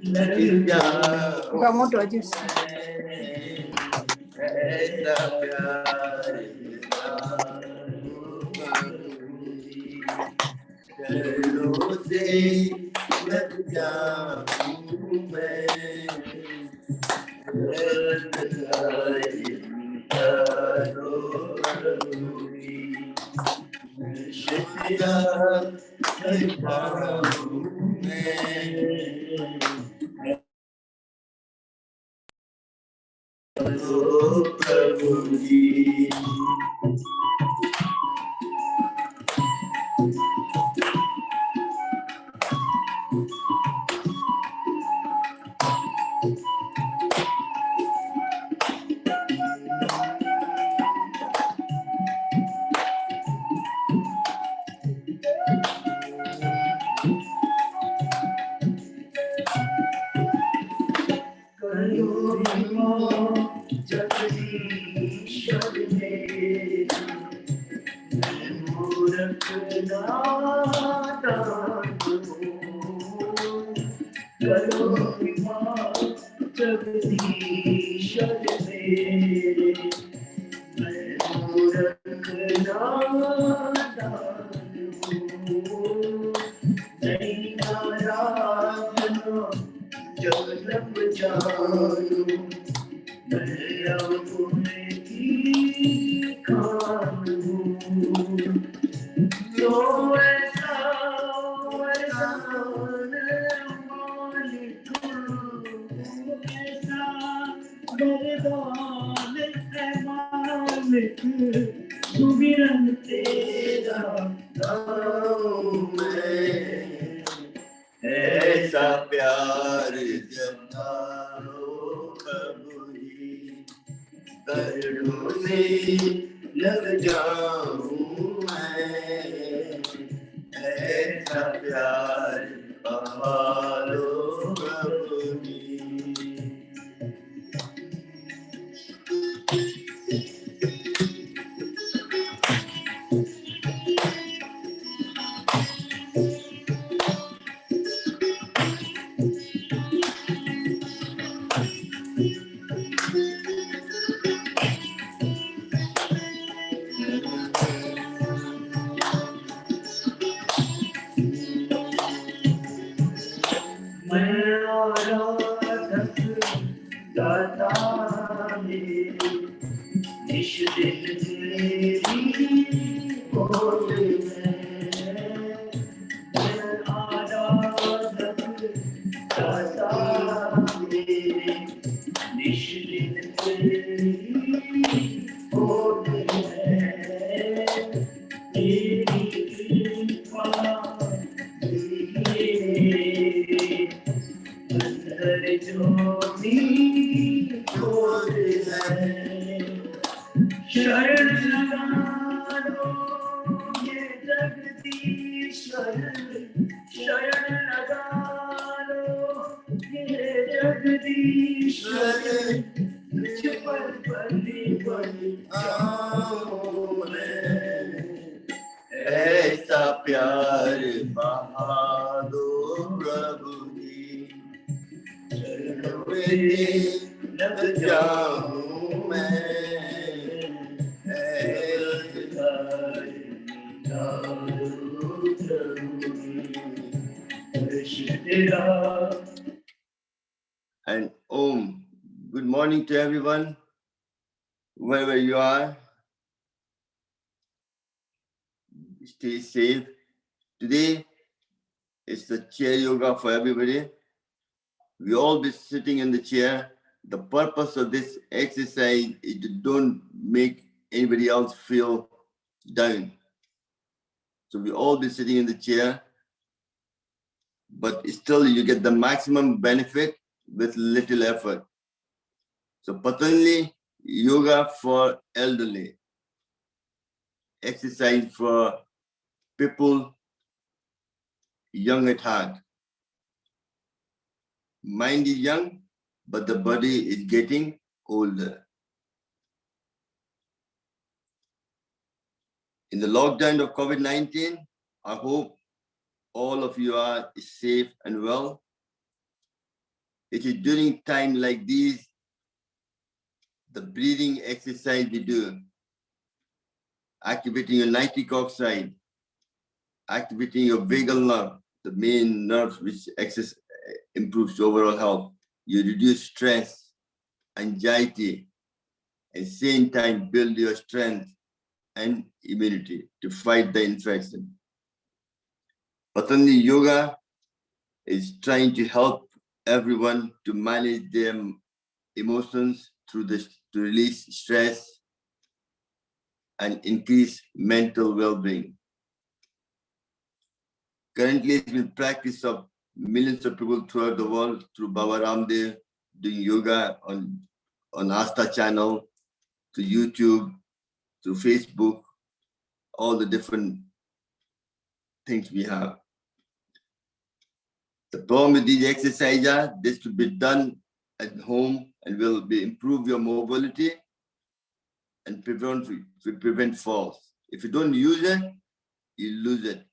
Promote Rogers. ऐसा प्यार जताओ कभी दर्दों से लग जाऊं मैं ऐसा प्यार बहारो कभी ऐसा प्यार बहादो प्रभु जी लग जाऊं मैं And Om, good morning to everyone, wherever you are. Stay safe. Today is the chair yoga for everybody. We all be sitting in the chair. The purpose of this exercise is to don't make anybody else feel down. So we all be sitting in the chair, but still you get the maximum benefit with little effort. So Patanjali yoga for elderly, exercise for people young at heart. Mind is young, but the body is getting older. In the lockdown of COVID-19, I hope all of you are safe and well. It is during time like these, the breathing exercise we do, activating your nitric oxide, activating your vagal nerve, the main nerves which improves overall health. You reduce stress, anxiety, and same time build your strength and immunity to fight the infection. Patanjali Yoga is trying to help everyone to manage their emotions through this, to release stress and increase mental well-being. Currently, it's been practiced of millions of people throughout the world through Baba Ramdev doing yoga on Asta channel, to YouTube, to Facebook, all the different things we have. The problem with these exercises are this to be done at home and will improve your mobility and prevent falls. If you don't use it, you lose it.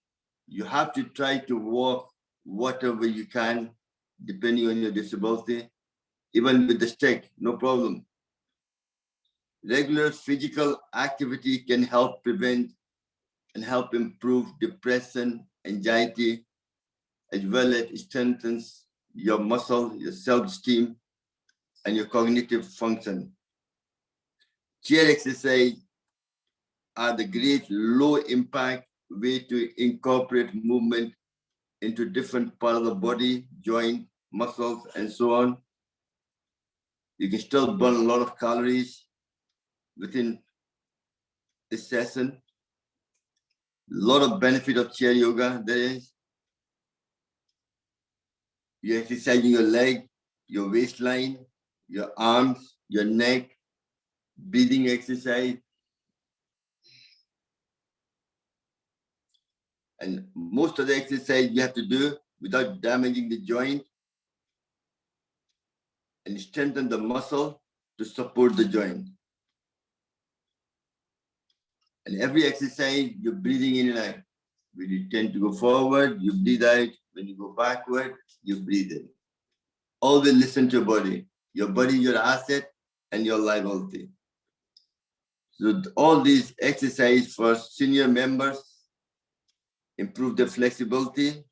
You have to try to walk whatever you can, depending on your disability, even with the stick, no problem. Regular physical activity can help prevent and help improve depression, anxiety, as well as strengthens your muscle, your self-esteem, and your cognitive function. Chair exercise are the great low-impact way to incorporate movement into different parts of the body, joint, muscles, and so on. You can still burn a lot of calories within this session. A lot of benefit of chair yoga there is. You're exercising your leg, your waistline, your arms, your neck, breathing exercise. And most of the exercise you have to do without damaging the joint and strengthen the muscle to support the joint. And every exercise, you're breathing in and out. When you tend to go forward, you breathe out. When you go backward, you breathe in. Always listen to your body. Your body, your asset, and your liability. So all these exercises for senior members improve the flexibility,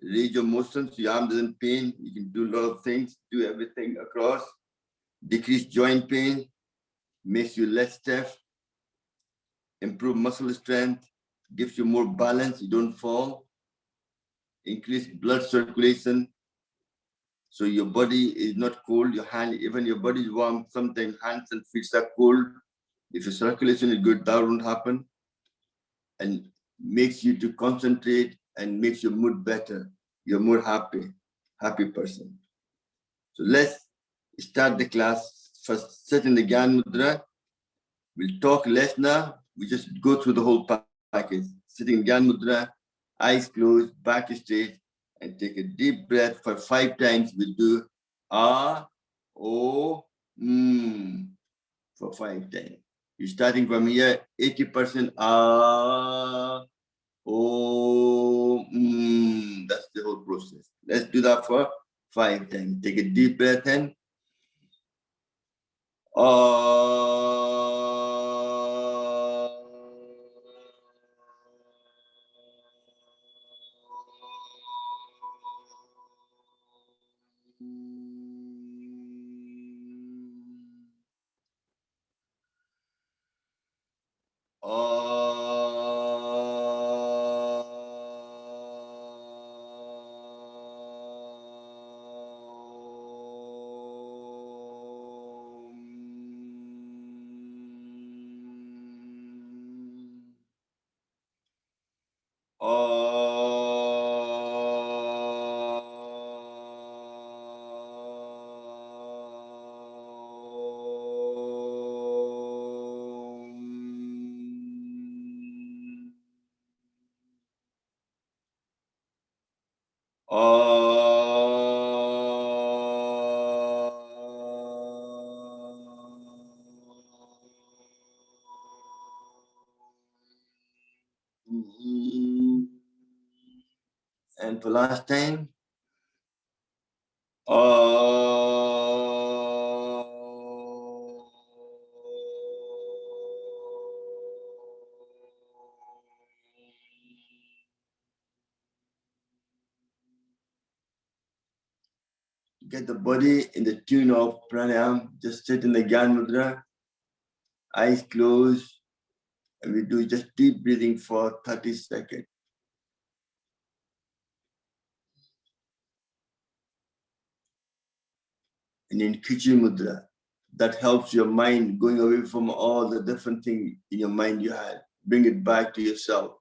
range your motion, so your arm doesn't pain. You can do a lot of things, do everything across, decrease joint pain, makes you less stiff, improve muscle strength, gives you more balance, you don't fall, increase blood circulation, so your body is not cold, your hand, even your body is warm, sometimes hands and feet are cold. If your circulation is good, that won't happen, and makes you to concentrate and makes your mood better. You're more happy person. So let's start the class. First, sit in the Gyan Mudra. We'll talk less now. We just go through the whole package. Sitting in Gyan Mudra, eyes closed, back straight, and take a deep breath for 5 times. We'll do Ah, O, for 5 times. You're starting from here, 80% Ah, O, that's the whole process. Let's do that for 5 times. Take a deep breath in. And for last time, get the body in the tune of pranayam. Just sit in the Gyan Mudra, eyes closed, and we do just deep breathing for 30 seconds. And in Khichdi Mudra, that helps your mind going away from all the different things in your mind you had. Bring it back to yourself,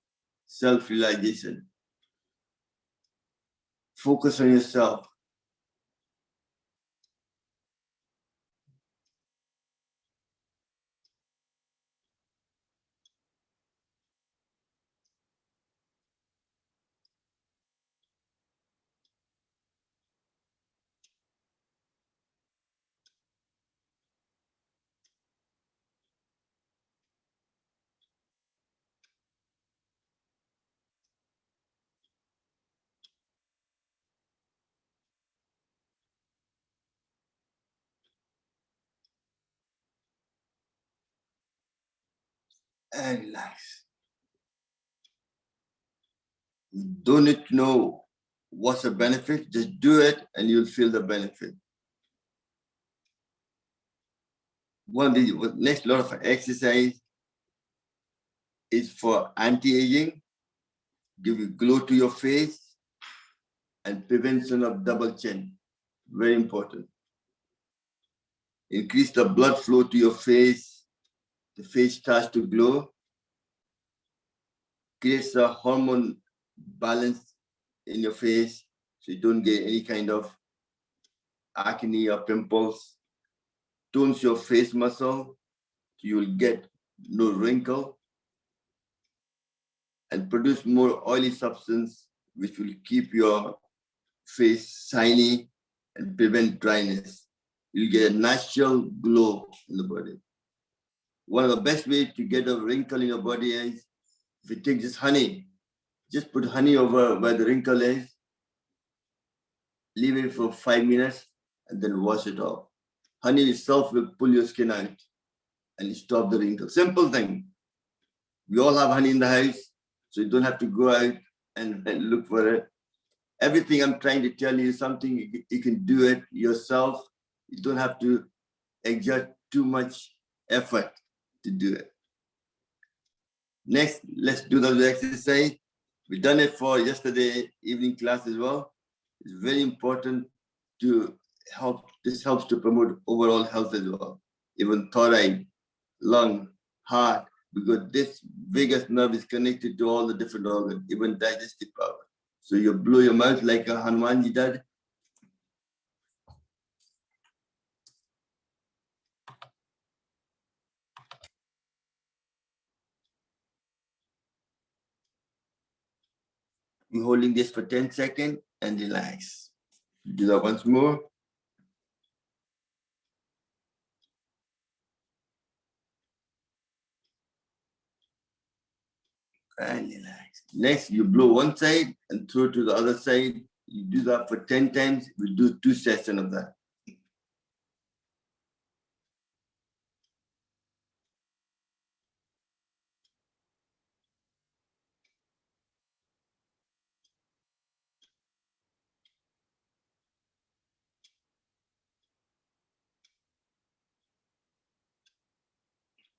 self-realization. Focus on yourself. And relax. You don't need to know what's the benefit, just do it and you'll feel the benefit. One of the next lot of exercise is for anti-aging, give you glow to your face, and prevention of double chin. Very important. Increase the blood flow to your face, the face starts to glow, creates a hormone balance in your face so you don't get any kind of acne or pimples. Tones your face muscle so you will get no wrinkle, and produce more oily substance which will keep your face shiny and prevent dryness. You'll get a natural glow in the body. One of the best ways to get a wrinkle in your body is if you take just honey, just put honey over where the wrinkle is, leave it for 5 minutes, and then wash it off. Honey itself will pull your skin out and stop the wrinkle. Simple thing. We all have honey in the house, so you don't have to go out and look for it. Everything I'm trying to tell you is something you can do it yourself. You don't have to exert too much effort to do it. Next, let's do the exercise. We've done it for yesterday evening class as well. It's very important to help. This helps to promote overall health as well. Even thyroid, lung, heart, because this vagus nerve is connected to all the different organs, even digestive power. So you blow your mouth like a Hanumanji did. You're holding this for 10 seconds and relax. Do that once more. And relax. Next, you blow one side and throw to the other side. You do that for 10 times. We do 2 sessions of that.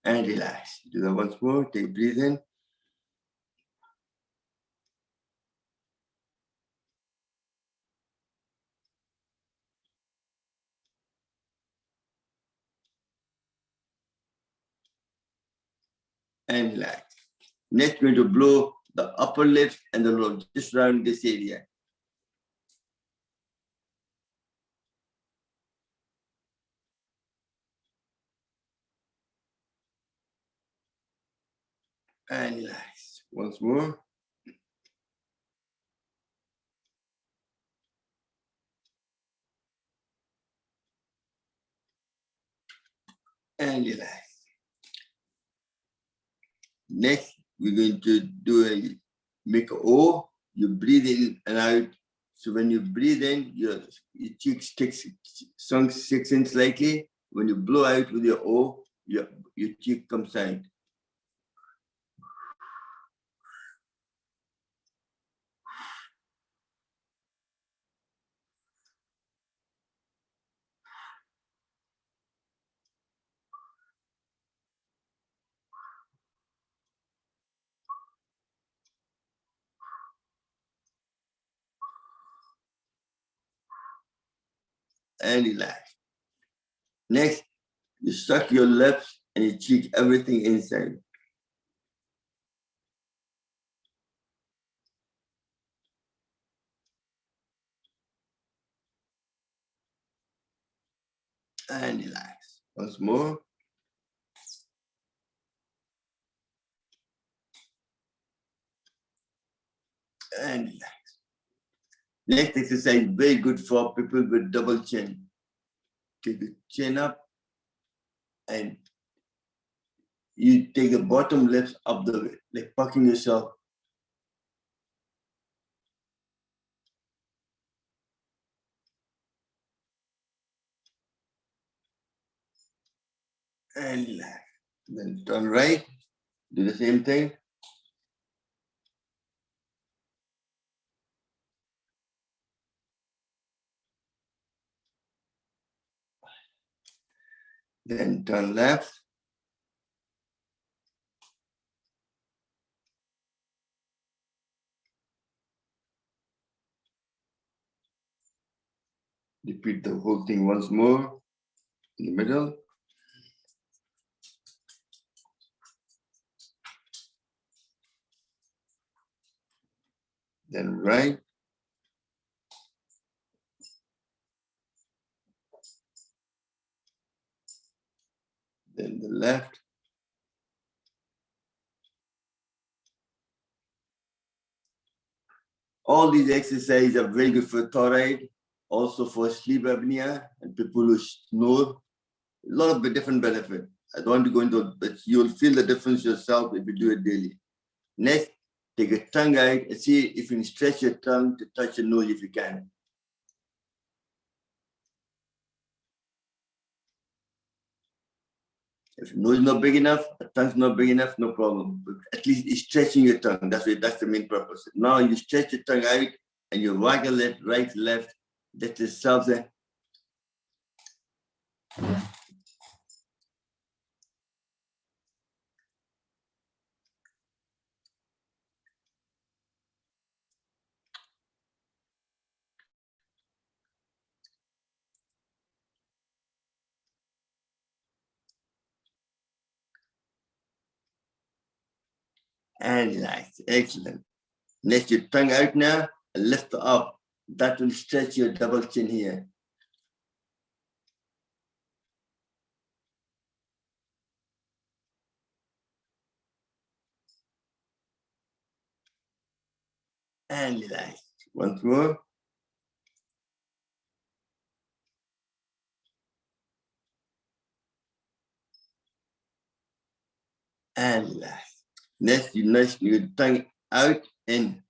And relax. Do that once more. Take breathe in. And relax. Next, we're going to blow the upper lips and the lower, just around this area. And relax. Once more. And relax. Next, we're going to do make a O. You breathe in and out. So when you breathe in, your cheek sinks in slightly. When you blow out with your O, your cheek comes out. and relax. Next, you suck your lips and you cheek everything inside. And relax. Once more. And relax. Next exercise, very good for people with double chin. Take the chin up and you take the bottom lips up the way, like pucking yourself. And relax. Then turn right, do the same thing. Then turn left. Repeat the whole thing once more in the middle. Then right. Then the left. All these exercises are very good for thyroid, also for sleep apnea and people who snore. A lot of different benefits. I don't want to go into it, but you'll feel the difference yourself if you do it daily. Next, take a tongue out and see if you can stretch your tongue to touch your nose if you can. If your nose is not big enough, the tongue's not big enough, no problem. But at least it's stretching your tongue. That's the main purpose. Now you stretch your tongue out and you waggle it right, left. That itself there. And relax. Excellent. Let your tongue out now and lift up. That will stretch your double chin here. And relax. Once more. And relax. Next, you nudge your tongue out in.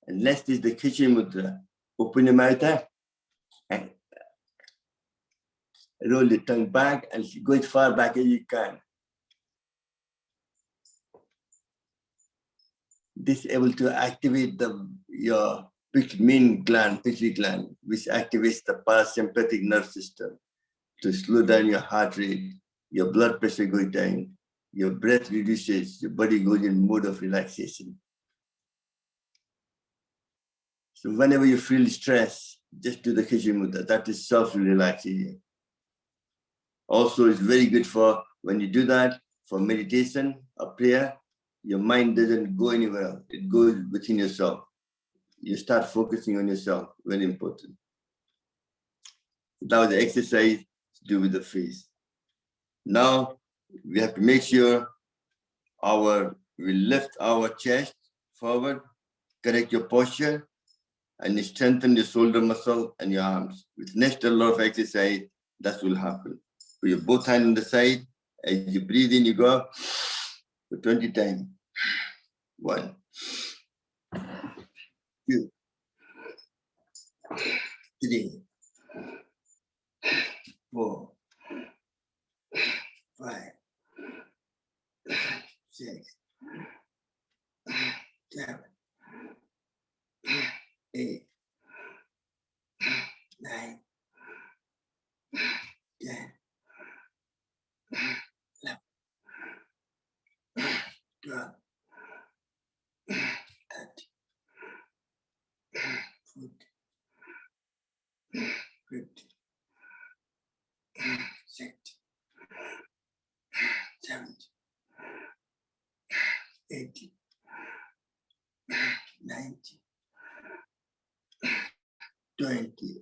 And next is the Krichi Mudra. Open your mouth and roll the tongue back and go as far back as you can. This is able to activate your main gland, pituitary gland, which activates the parasympathetic nerve system to slow down your heart rate, your blood pressure goes down, your breath reduces, your body goes in mode of relaxation. So whenever you feel stress, just do the Krichi Mudra. That is self-relaxing. Also, it's very good for when you do that for meditation or prayer. Your mind doesn't go anywhere. It goes within yourself. You start focusing on yourself. Very important. That was the exercise to do with the face. Now we have to make sure we lift our chest forward, correct your posture, and you strengthen your shoulder muscle and your arms. With next a lot of exercise, that will happen. Put your both hands on the side. As you breathe in, you go up for 20 times. 1, 2, 3, 4, 5, 6, 7, 8, 9,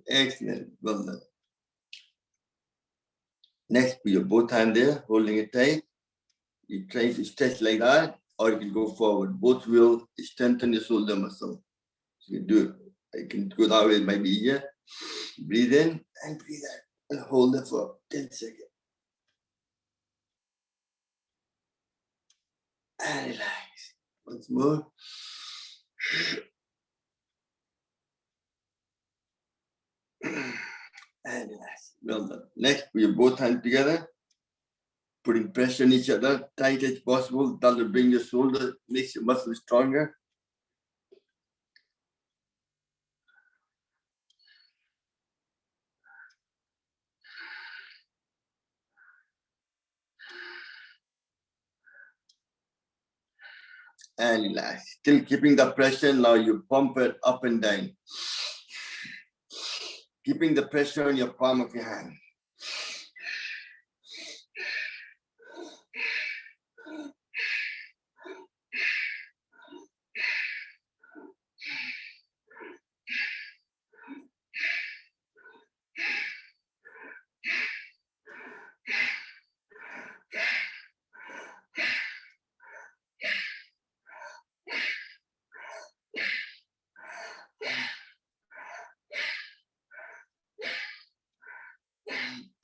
Excellent. Well done. Next, put your both hands there, holding it tight. You try to stretch like that, or you can go forward. Both will strengthen your shoulder muscle. So you can do it. I can go that way, it might be easier. Breathe in and breathe out. And hold it for 10 seconds. And relax. Once more. And relax. Well done. Next, put your both hands together, putting pressure on each other, tight as possible. That will bring your shoulder, makes your muscle stronger. And relax. Still keeping the pressure, now you pump it up and down. Keeping the pressure on your palm of your hand.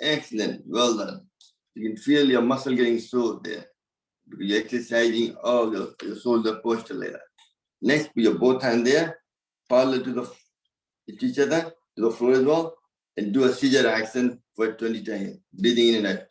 Excellent. Well done. You can feel your muscle getting sore there because you're exercising all your shoulder posture like that. Next, put your both hands there, parallel to each other, to the floor as well, and do a scissor action for 20 times. Breathing in and out.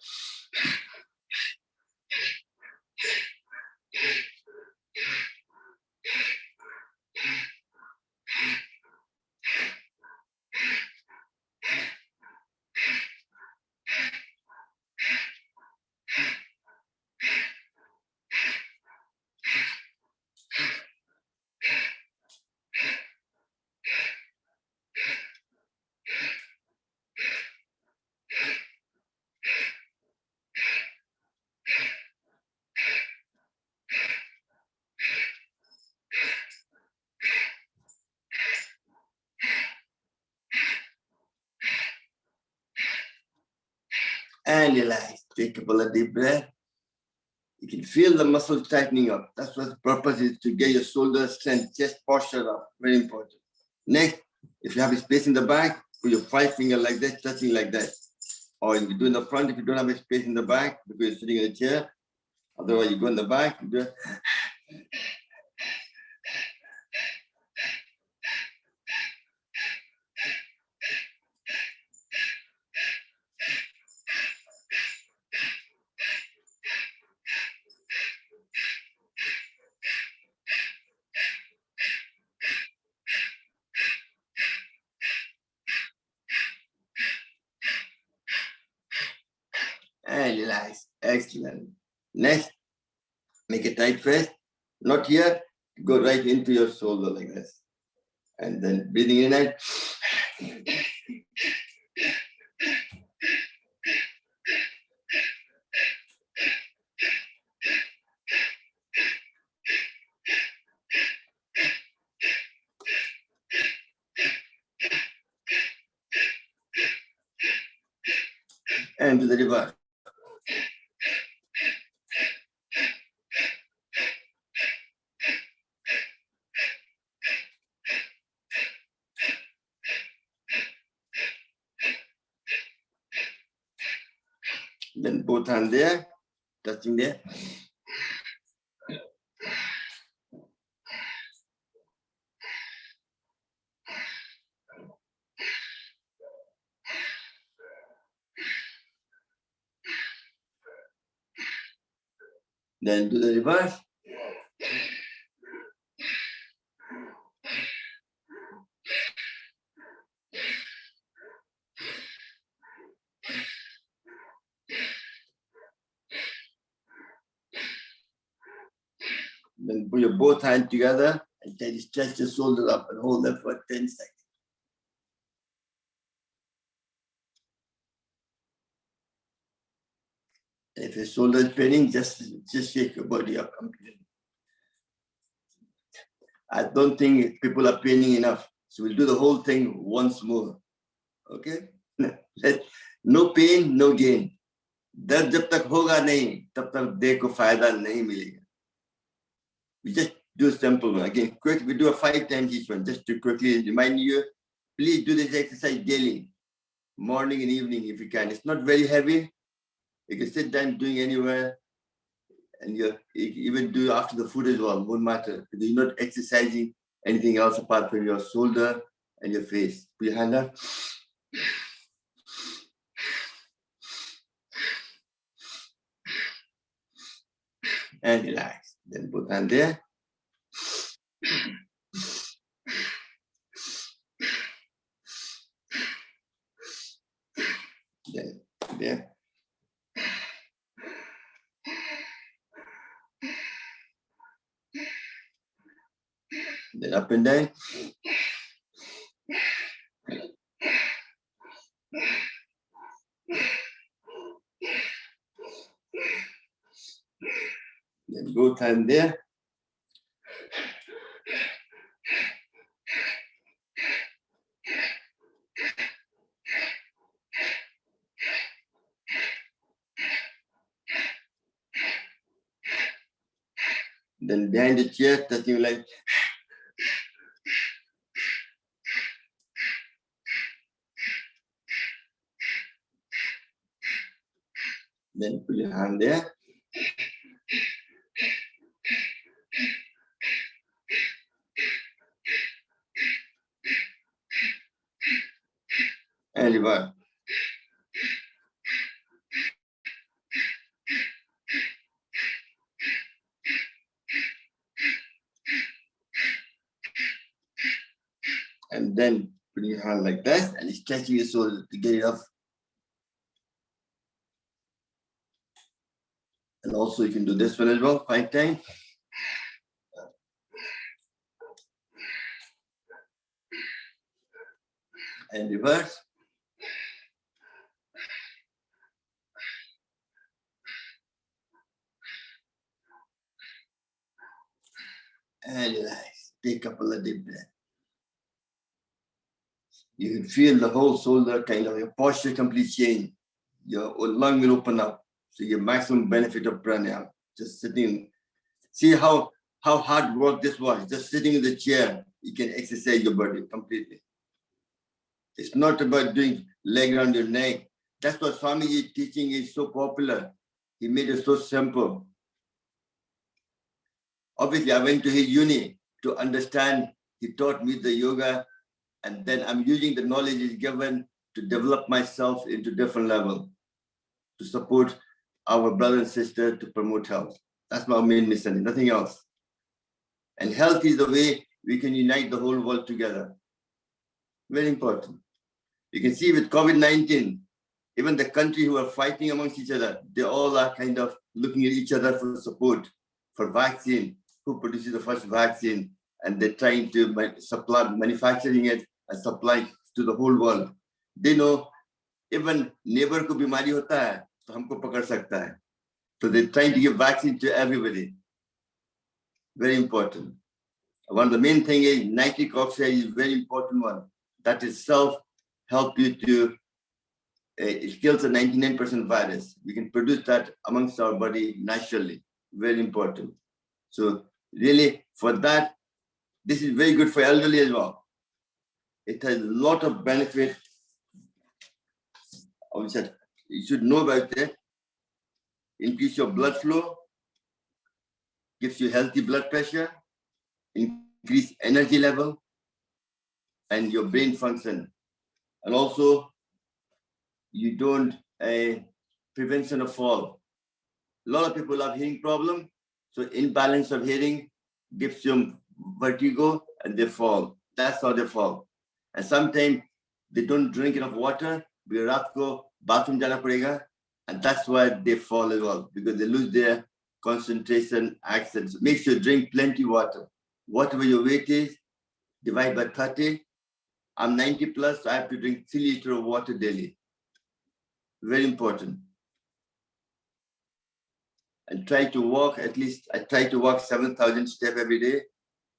And relax. Take a couple of deep breaths. You can feel the muscles tightening up. That's what the purpose is, to get your shoulder strength, chest posture up. Very important. Next, if you have a space in the back, put your 5 finger like that, touching like that. Or you can do in the front if you don't have a space in the back because you're sitting in a chair. Otherwise, you go in the back, you do it. And relax. Excellent. Next, make a tight fist. Not here. Go right into your shoulder like this. And then breathing in and out. And to the reverse. Then both hands there, touching there. Then do the reverse. Then put your both hands together and then stretch your shoulders up and hold them for 10 seconds. If your shoulder is paining, just shake your body up completely. I don't think people are paining enough. So we'll do the whole thing once more. Okay? No pain, no gain. दर्द जब तक होगा नहीं तब तक देह को फायदा नहीं मिलेगा. We just do a simple one. Again, quick, we do a 5 times each one. Just to quickly remind you, please do this exercise daily, morning and evening if you can. It's not very heavy. You can sit down doing anywhere, and you even do after the food as well. Won't matter because you're not exercising anything else apart from your shoulder and your face. Put your hand up. And relax. Then both hand there. Then there. Then up and down. Then both hand there. Then behind the chair, touching like. Then put your hand there. And reverse. And then put your hand like that and stretching your shoulder to get it off. And also you can do this one as well, 5 times. And reverse. And relax. Take a couple of deep breaths. You can feel the whole shoulder kind of, your posture completely change. Your lung will open up. So you get maximum benefit of pranayama. Just sitting. See how hard work this was. Just sitting in the chair, you can exercise your body completely. It's not about doing leg around your neck. That's what Swamiji's teaching is so popular. He made it so simple. Obviously, I went to his uni to understand. He taught me the yoga, and then I'm using the knowledge he's given to develop myself into different level, to support our brother and sister, to promote health. That's my main mission, nothing else. And health is the way we can unite the whole world together. Very important. You can see with COVID-19, even the country who are fighting amongst each other, they all are kind of looking at each other for support, for vaccine, who produces the first vaccine, and they're trying to supply, manufacturing it and supply to the whole world. They know even neighbor ko bimari hota hai, to humko pakad sakta hai. So they're trying to give vaccine to everybody. Very important. One of the main thing is nitric oxide is very important one. That itself help you to, it kills a 99% virus. We can produce that amongst our body naturally. Very important. So really for that, this is very good for elderly as well. It has a lot of benefit. You should know about it. Increase your blood flow, gives you healthy blood pressure, increase energy level, and your brain function. And also, you don't, prevention of fall. A lot of people have hearing problem, so imbalance of hearing gives them vertigo and they fall. That's how they fall. And sometimes they don't drink enough water, because raat ko bathroom jana padega, and that's why they fall as well, because they lose their concentration, accents. Make sure you drink plenty water. Whatever your weight is, divide by 30. I'm 90 plus, so I have to drink 3 liters of water daily. Very important. And try to walk at least, I try to walk 7,000 steps every day,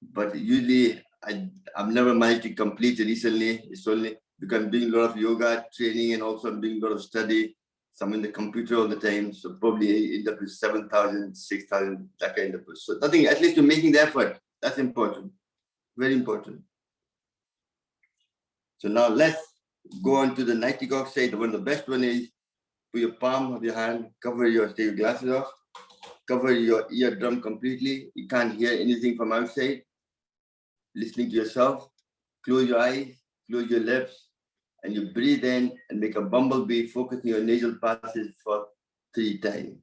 but usually I've never managed to complete it recently. It's only because I'm doing a lot of yoga training and also I'm doing a lot of study. So I'm in the computer all the time. So probably end up with 7,000, 6,000, that kind of. So nothing, at least you're making the effort. That's important. Very important. So now let's go on to the nitric oxide. One of the best one is put your palm of your hand, cover your, take your glasses off, cover your eardrum completely. You can't hear anything from outside. Listening to yourself. Close your eyes, close your lips, and you breathe in and make a bumblebee, focusing your nasal passages for 3 times.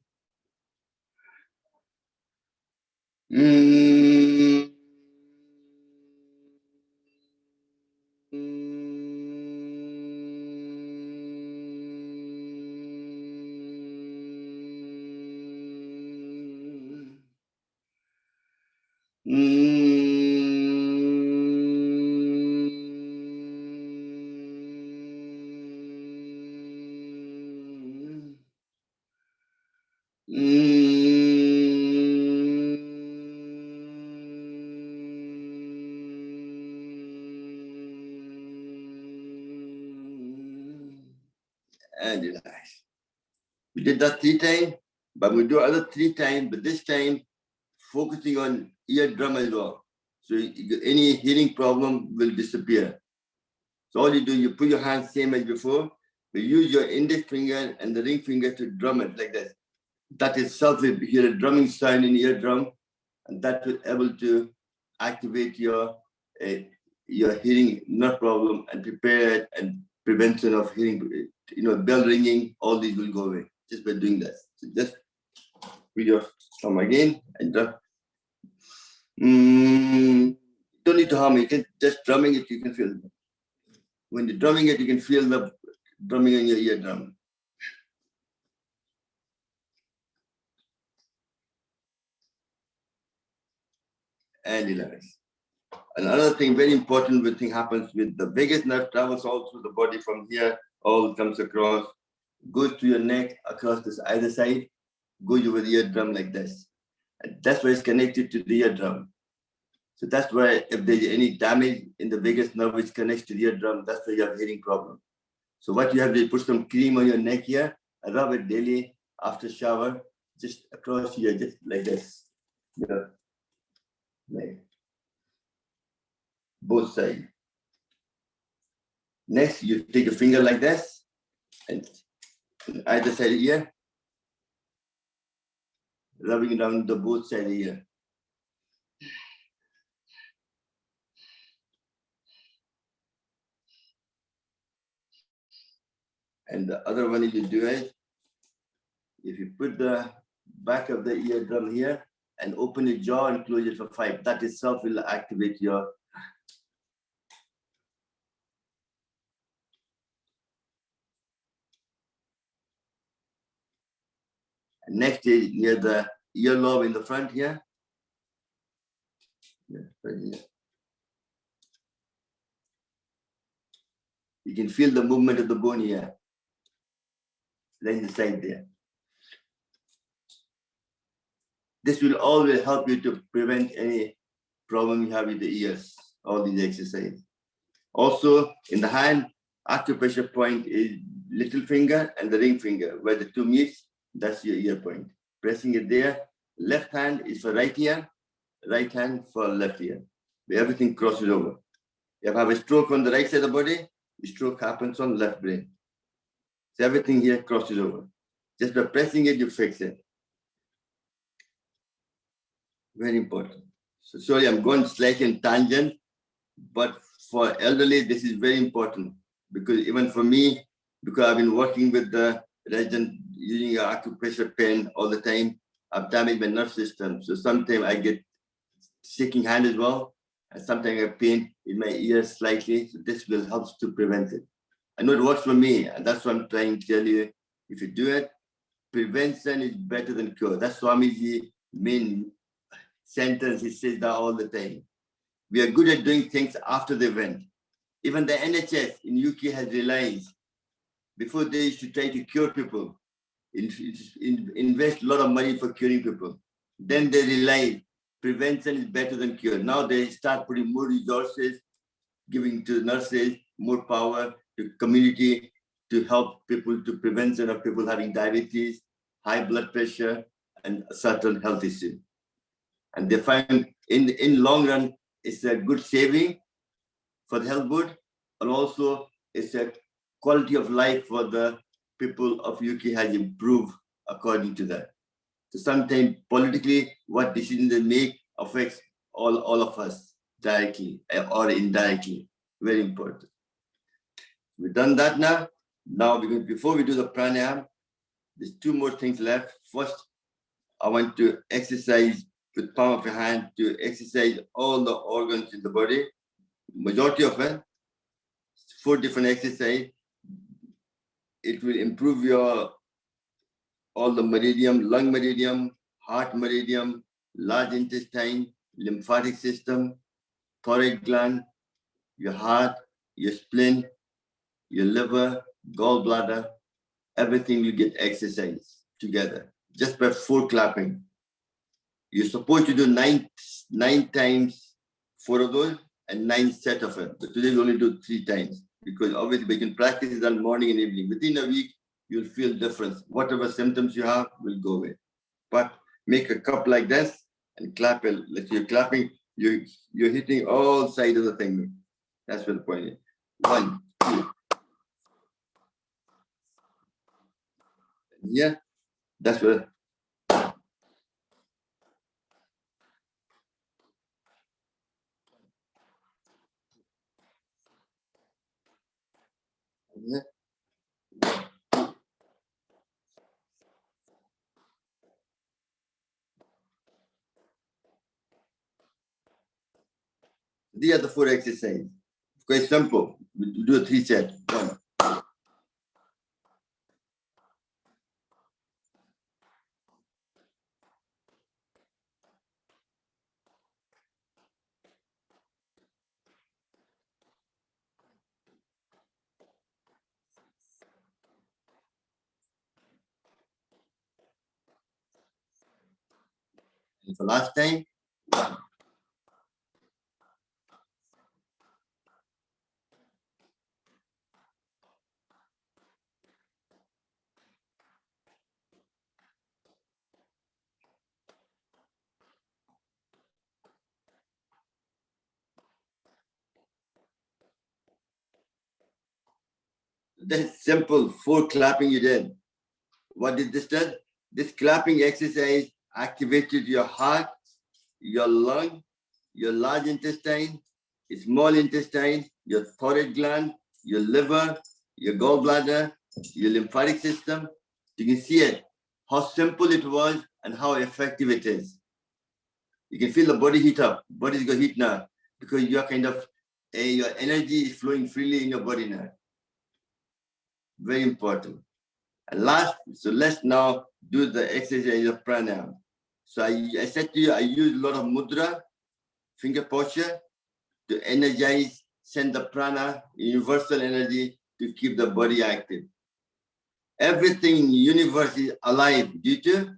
And relax. We did that 3 times, but we do other 3 times, but this time focusing on eardrum as well. So any hearing problem will disappear. So all you do, you put your hand same as before, but use your index finger and the ring finger to drum it like this. That itself will hear a drumming sound in eardrum, and that will be able to activate your hearing nerve problem and prepare it and prevention of hearing, bell ringing, all these will go away just by doing this. So just with your thumb again and drum. Don't need to hum, you can just drumming it, you can feel it. When you're drumming it, you can feel the drumming in your eardrum. And relax. Another thing, very important thing happens with the vagus nerve, travels all through the body from here, all comes across, goes to your neck, across this either side, goes over the eardrum like this. And that's why it's connected to the eardrum. So that's why if there's any damage in the vagus nerve which connects to the eardrum, that's why you have hearing problem. So what you have to put some cream on your neck here, rub it daily after shower, just across here, just like this. Like both sides. Next, you take a finger like this, and either side here, rubbing down the both sides here. And the other one you do is, if you put the back of the eardrum here and open your jaw and close it for 5, that itself will activate your. Next is near the earlobe in the front here. Right here. You can feel the movement of the bone here. Then the side there. This will always help you to prevent any problem you have with the ears, all these exercises. Also, in the hand, acupressure point is little finger and the ring finger, where the 2 meets, that's your ear point. Pressing it there. Left hand is for right ear, right hand for left ear. Where everything crosses over. If I have a stroke on the right side of the body, the stroke happens on left brain. So everything here crosses over. Just by pressing it, you fix it. Very important. So sorry, I'm going slightly in tangent, but for elderly, this is very important because even for me, because I've been working with the resident using an acupressure pen all the time, I've damaged my nerve system. So sometimes I get shaking hand as well, and sometimes I have pain in my ears slightly. So this will help to prevent it. I know it works for me, and that's what I'm trying to tell you. If you do it, prevention is better than cure. That's Swamiji's main sentence. He says that all the time. We are good at doing things after the event. Even the NHS in UK has realized, before they used to try to cure people, invest a lot of money for curing people. Then they realize prevention is better than cure. Now they start putting more resources, giving to nurses more power, to community to help people to prevention of people having diabetes, high blood pressure, and certain health issues. And they find in long run it's a good saving for the health board, and also it's a quality of life for the people of UK has improved according to that. So sometimes politically, what decisions they make affects all of us directly or indirectly. Very important. We've done that now. Now, because before we do the pranayama, there's two more things left. First, I want to exercise with palm of your hand to exercise all the organs in the body. Majority of it, 4 different exercise. It will improve your all the meridian, lung meridian, heart meridian, large intestine, lymphatic system, thyroid gland, your heart, your spleen, your liver, gallbladder, everything will get exercise together just by 4 clapping. You're supposed to do nine times 4 of those and 9 set of it. But today we only do 3 times because obviously we can practice it on morning and evening. Within a week, you'll feel difference. Whatever symptoms you have will go away. But make a cup like this and clap it. Let's say you're clapping, you're hitting all sides of the thing. That's what the point is. 1, 2. Yeah, that's what. Yeah. These are the 4 exercises. Quite simple. We do a 3 set. 1. And for last time, 1. That's simple. 4 clapping you did. What did this do? This clapping exercise activated your heart, your lung, your large intestine, your small intestine, your thyroid gland, your liver, your gallbladder, your lymphatic system. You can see it, how simple it was and how effective it is. You can feel the body heat up. Body's going to heat now because you're kind of, your energy is flowing freely in your body now. Very important. And last, so let's now do the exercise of pranayama. So I said to you, I use a lot of mudra, finger posture, to energize, send the prana, universal energy to keep the body active. Everything in the universe is alive due to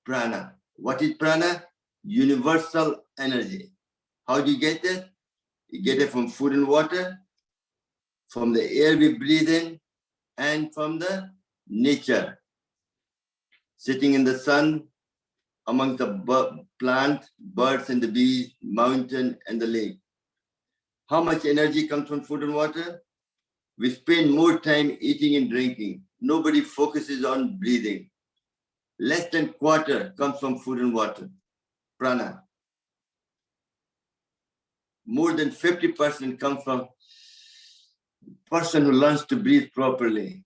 prana. What is prana? Universal energy. How do you get it? You get it from food and water, from the air we breathe in, and from the nature. Sitting in the sun, among the plant, birds and the bees, mountain and the lake. How much energy comes from food and water? We spend more time eating and drinking. Nobody focuses on breathing. Less than quarter comes from food and water, prana. More than 50% comes from person who learns to breathe properly,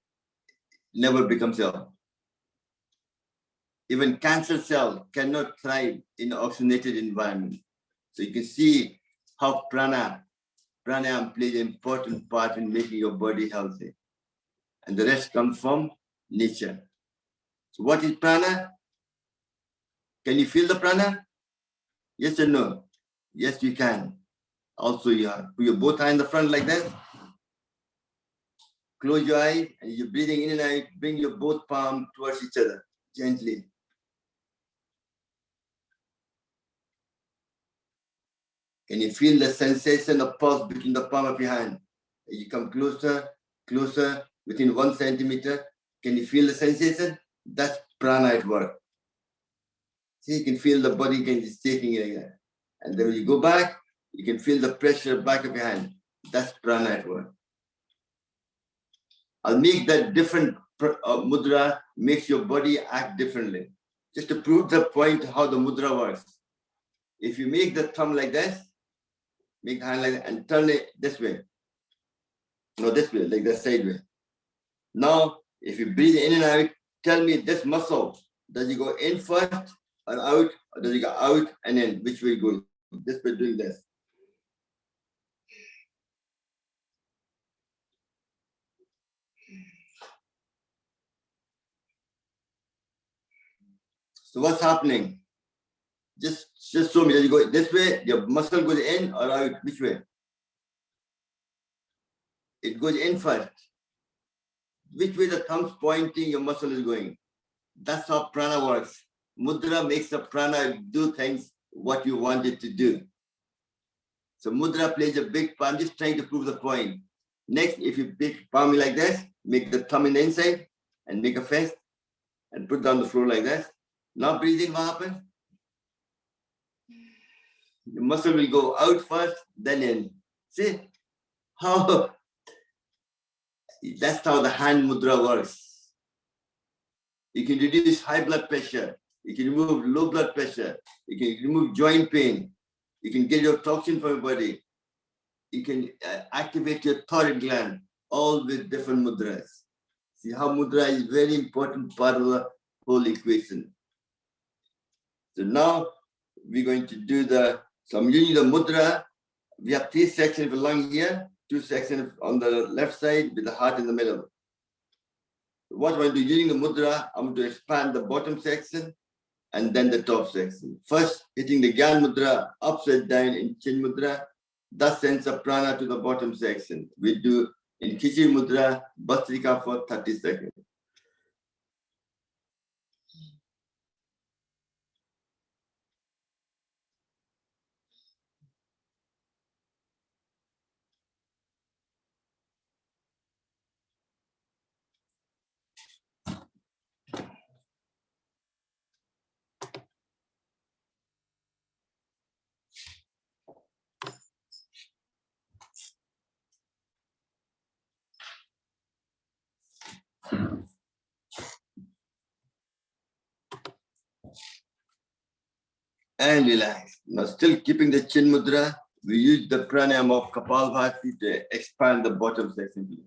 never becomes ill. Even cancer cell cannot thrive in an oxygenated environment. So you can see how pranayama plays an important part in making your body healthy. And the rest comes from nature. So what is prana? Can you feel the prana? Yes or no? Yes, you can. Also, you put your both hands in the front like that. Close your eyes and you're breathing in and out. Bring your both palms towards each other, gently. Can you feel the sensation of pulse between the palm of your hand? As you come closer, closer, within 1 centimeter. Can you feel the sensation? That's prana at work. See, you can feel the body can just taking it again. And then when you go back, you can feel the pressure back of your hand. That's prana at work. I'll make that different mudra, makes your body act differently. Just to prove the point how the mudra works. If you make the thumb like this, make the hand like that and turn it this way. No, this way, like the side way. Now, if you breathe in and out, tell me this muscle, does it go in first or out, or does it go out and in? Which way it goes? This way, doing this. So what's happening? Just show me. Does it go this way? Your muscle goes in or out? Which way? It goes in first. Which way the thumb's pointing, your muscle is going. That's how prana works. Mudra makes the prana do things what you want it to do. So mudra plays a big part. I'm just trying to prove the point. Next, if you pick palm like this, make the thumb in the inside and make a fist and put down the floor like this. Now breathing, what happens? The muscle will go out first, then in. See how that's how the hand mudra works. You can reduce high blood pressure. You can remove low blood pressure. You can remove joint pain. You can get your toxin from your body. You can activate your thyroid gland, all with different mudras. See how mudra is very important part of the whole equation. So now we're going to do so I'm using the mudra. We have 3 sections of the lung here, 2 sections on the left side with the heart in the middle. What I'm going to do using the mudra, I'm going to expand the bottom section and then the top section. First, hitting the Gyan mudra upside down in Chin mudra, that sends a prana to the bottom section. We do in Khichdi mudra, Bhastrika for 30 seconds. And relax. Now still keeping the Chin mudra, we use the pranayama of Kapalbhati to expand the bottom section.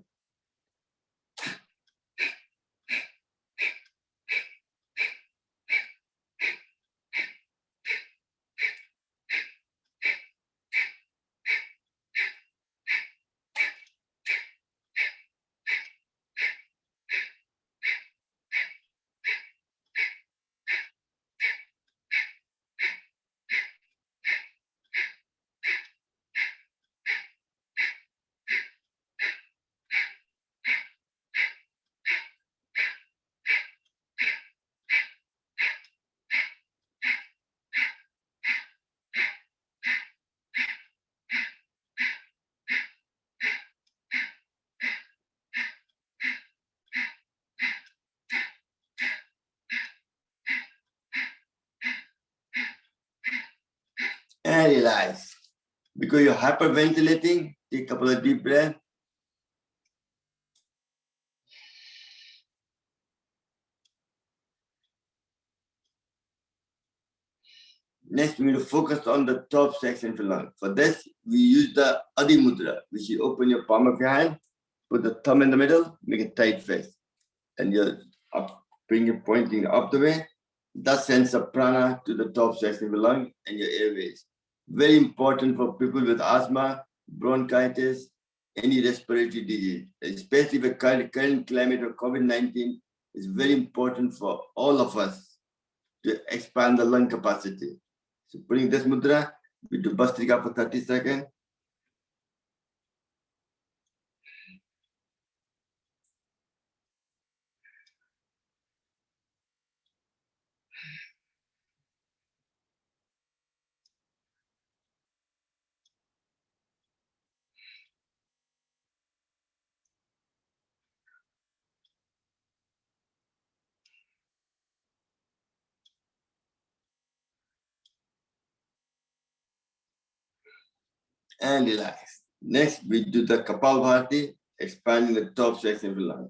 And relax. Because you're hyperventilating, take a couple of deep breaths. Next, we're going to focus on the top section of the lung. For this, we use the Adi Mudra, which you open your palm of your hand, put the thumb in the middle, make a tight fist, and you're bring it pointing up the way. That sends a prana to the top section of the lung and your airways. Very important for people with asthma, bronchitis, any respiratory disease, especially the current climate of COVID-19 is very important for all of us to expand the lung capacity. So putting this mudra, we do Bhastrika for 30 seconds. and relax. Next, we do the Kapalbhati, expanding the top section of the lung.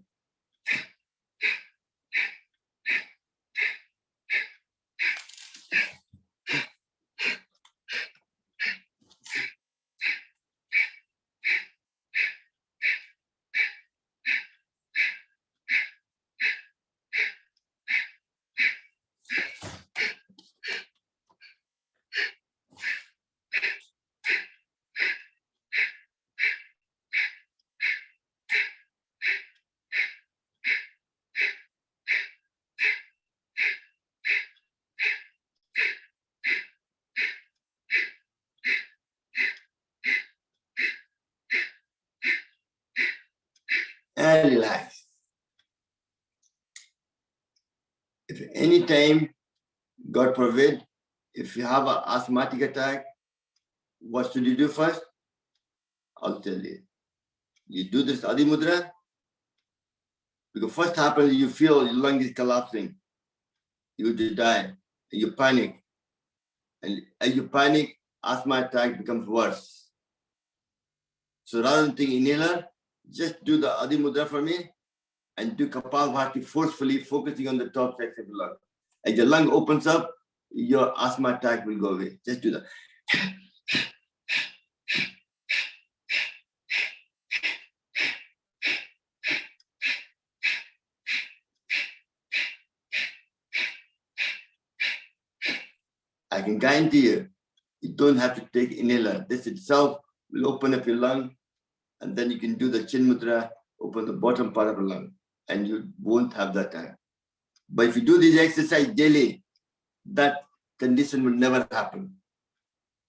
And relax. If any time, God forbid, if you have an asthmatic attack, what should you do first? I'll tell you. You do this Adi Mudra, because first happens you feel your lung is collapsing. You will die. You panic. And as you panic, asthma attack becomes worse. So rather than taking inhaler, just do the Adi Mudra for me and do Kapalbhati forcefully, focusing on the top section of the lung. As your lung opens up, your asthma attack will go away. Just do that. I can guarantee you, you don't have to take inhaler. This itself will open up your lung, and then you can do the Chin Mudra, open the bottom part of the lung, and you won't have that time. But if you do this exercise daily, that condition will never happen.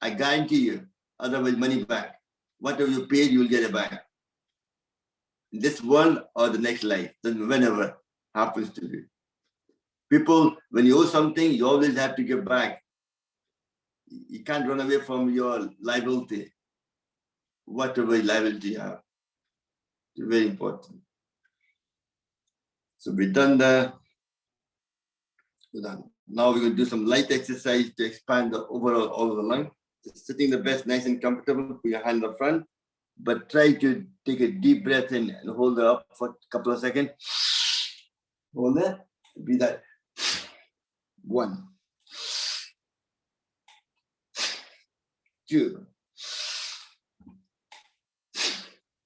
I guarantee you, otherwise money back. Whatever you paid, you will get it back. In this world or the next life, then whenever happens to you. People, when you owe something, you always have to give back. You can't run away from your liability, whatever liability you have. It's very important. So we've done the. Now we're going to do some light exercise to expand the overall all of the lung. Just sitting the best, nice and comfortable. Put your hand in the front, but try to take a deep breath in and hold it up for a couple of seconds. Hold it. Breathe that. 1, 2,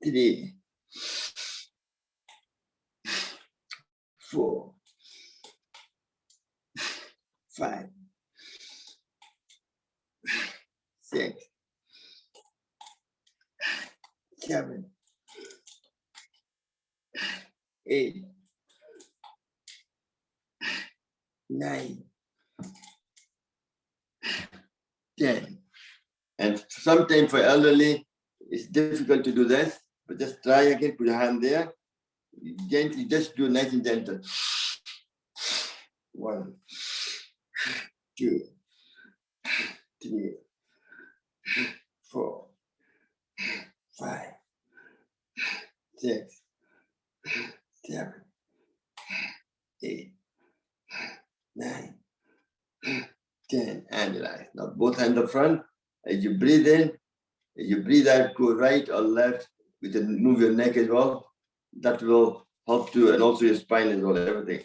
3, 4, 5, 6, 7, 8, 9, 10. And sometimes for elderly, it's difficult to do this, but just try again, put your hand there. Gently, just do nice and gentle. 1, 2, 3, 4, 5, 6, 7, 8, 9, 10, and relax. Now both hands up front. As you breathe in, as you breathe out, go right or left. You can move your neck as well. That will help too, and also your spine as well, everything.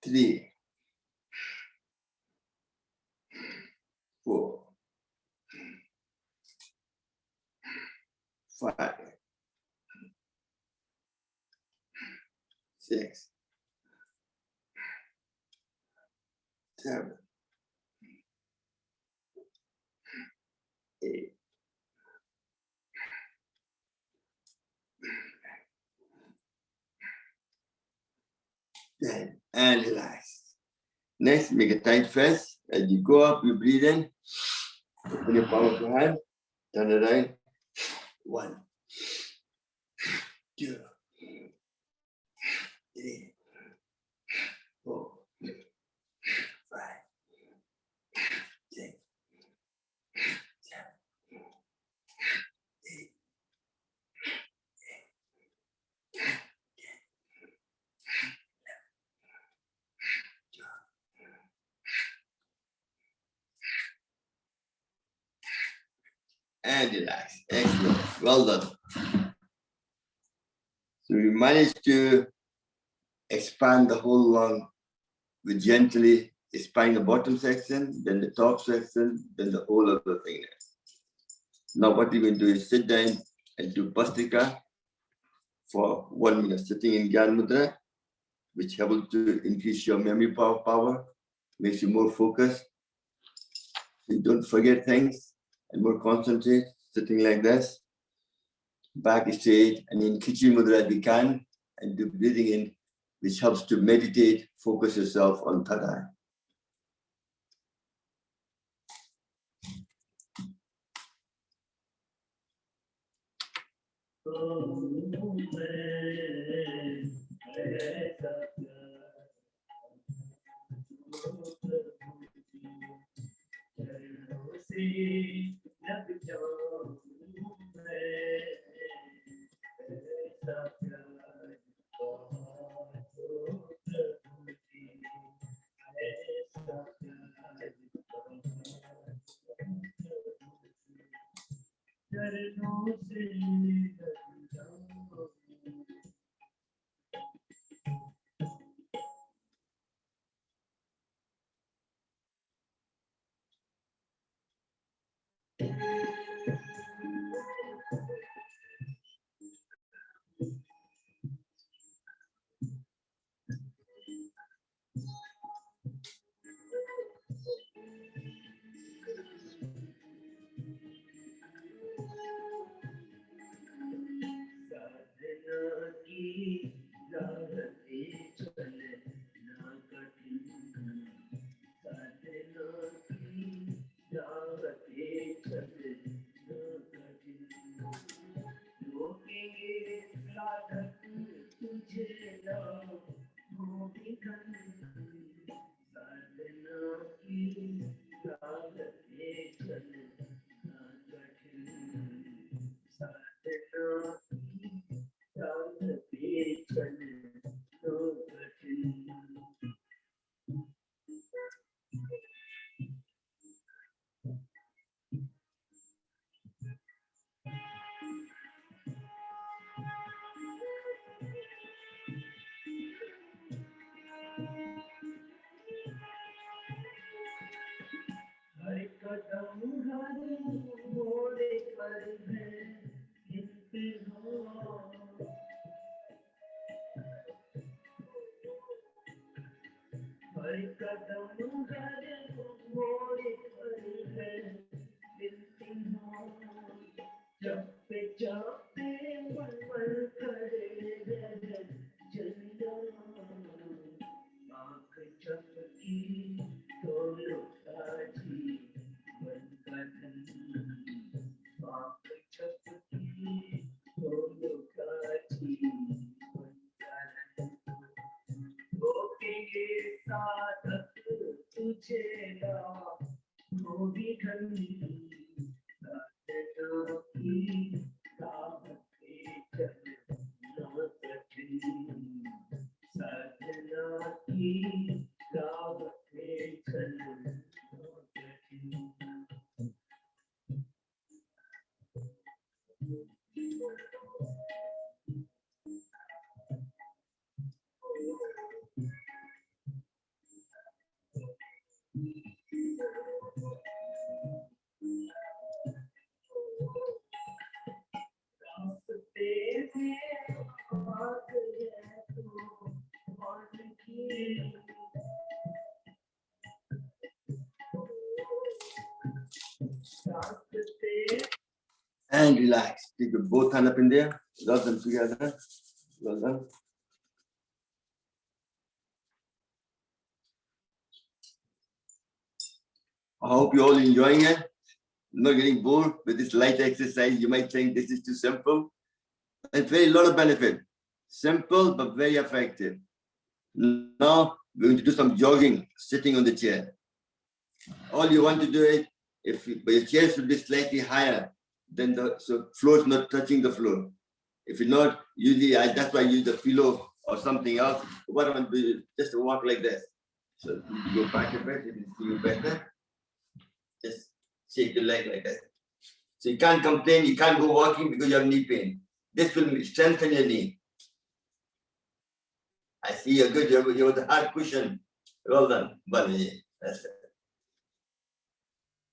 Three, 4, 5, 6, 7, 8, 10, and relax. Next, make a tight fist. As you go up, you breathe in. Open your palm of your hand. Turn it around. 1, 2, 3, 4, 5, 6, 7, 8, and relax. Excellent. Well done. So we managed to expand the whole lung with gently expanding the bottom section, then the top section, then the whole of the thing. Now what you're going to do is sit down and do Bhastrika for 1 minute, sitting in Gyan Mudra, which helps to increase your memory power, makes you more focused. You don't forget things and more concentrate, sitting like this. Back straight and in Khichdi Mudra if you can, and do breathing in, which helps to meditate, focus yourself on third eye. And relax. Take your both hands up in there, rub them together. Well done. I hope you're all enjoying it. Not getting bored with this light exercise. You might think this is too simple. It's very lot of benefit. Simple but very effective. Now we're going to do some jogging, sitting on the chair. All you want to do is, but your chair should be slightly higher than so floor is not touching the floor. If you're not, usually that's why I use the pillow or something else. What I want to do is just walk like this. So you go back a bit, you can see you better. Just shake your leg like that. So you can't complain, you can't go walking because you have knee pain. This will strengthen your knee. I see you're good, you're the hard cushion. Well done. That's it.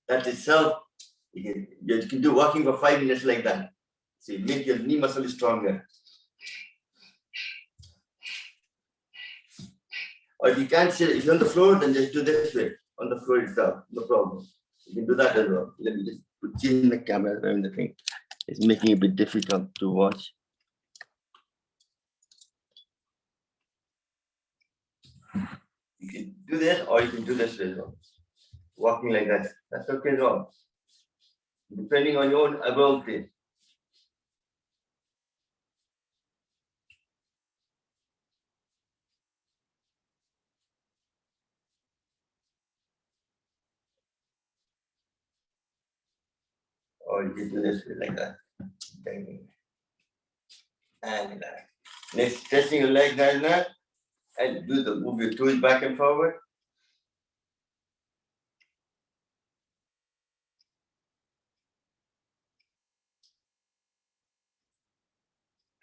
That itself, you can do walking for 5 minutes like that. So you make your knee muscle stronger. Or if you can't sit, if you're on the floor, then just do this way, on the floor itself, no problem. You can do that as well. Let me just put you in the camera around the thing. It's making it a bit difficult to watch. You can do this or you can do this as well. Walking like that. That's okay as well. Depending on your own ability. Or you can do this way like that. And next, stretching your leg like that. And move your toes back and forward.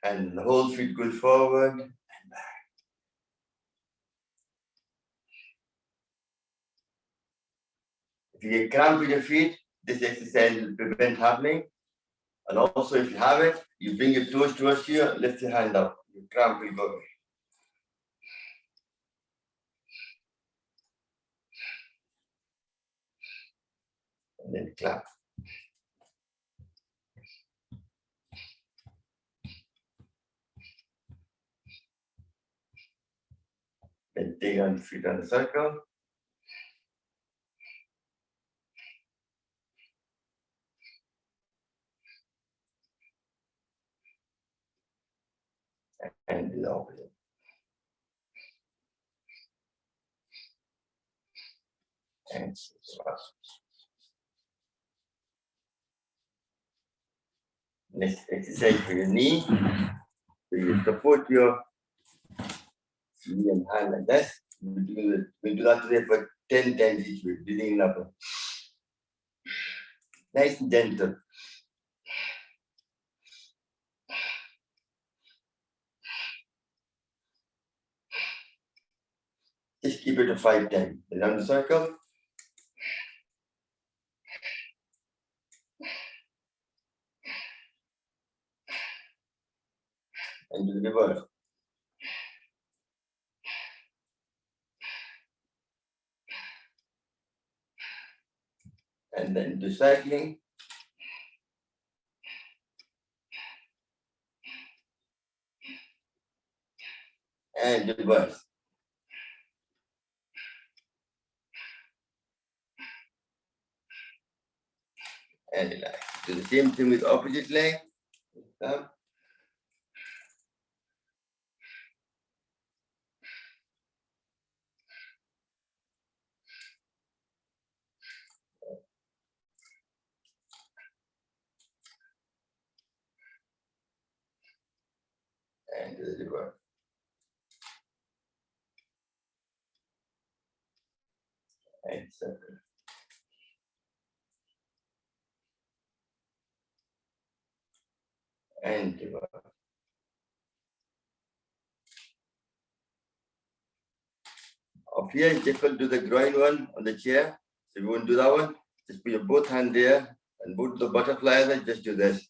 And the whole feet goes forward and back. If you get cramp in your feet, this exercise will prevent happening. And also, if you have it, you bring your toes towards you, lift your hand up. Your cramp will go away. And then clap. Then take on the feet on the circle. And do the opposite. And next exercise for your knee. So you support your knee and hand like this. We'll do that today for 10 times each way, breathing up. Nice and gentle. Just keep it to 5 times. Around the circle. And do the reverse. And then do cycling. And reverse. And relax. Do the same thing with opposite leg. Come. And do the reverse. And circle. And reverse. Up here, it's difficult to do the groin one on the chair. So if you want to do that one, just put your both hand there and both the butterflies and just do this.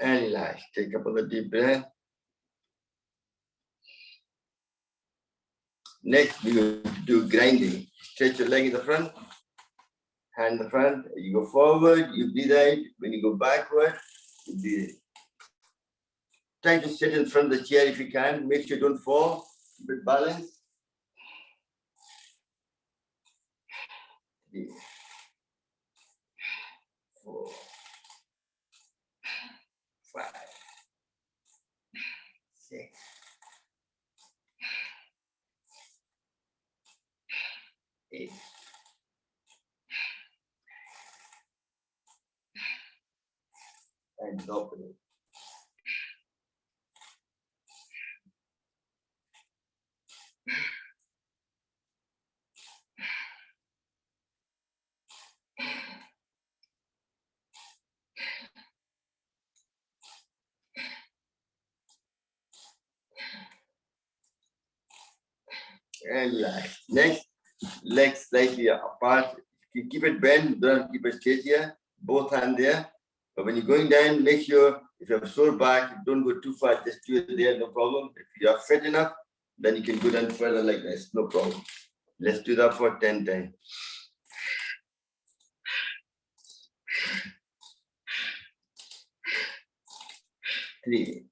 And relax. Take a couple of deep breaths. Next, we will do grinding. Stretch your leg in the front, hand in the front. You go forward, you breathe out. When you go backward, you breathe in. Try to sit in front of the chair if you can. Make sure you don't fall. Keep it balanced. 3, 4, 5, 6, open it. And relax. Next, legs slightly apart. You keep it bent, don't keep it straight here. Both hands there. But when you're going down, make sure if you have a sore back, don't go too far, just do it there, no problem. If you are fit enough, then you can go down further like this, no problem. Let's do that for 10 times. 3,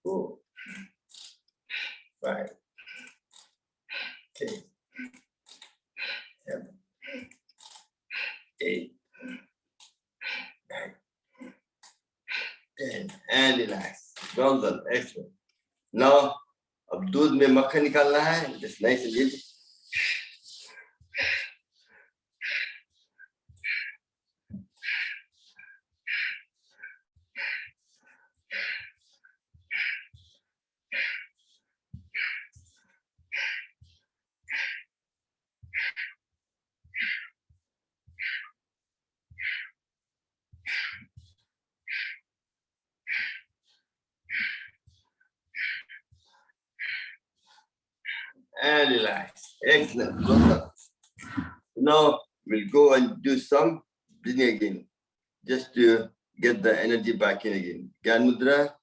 4, 5, 6, 7, 8, 9, 10, and relax. Well done, excellent. Now, अब दूध में मक्खन निकालना है, just nice and easy. And relax. Excellent. Well done. Now we'll go and do some breathing again, just to get the energy back in again. Gyan Mudra.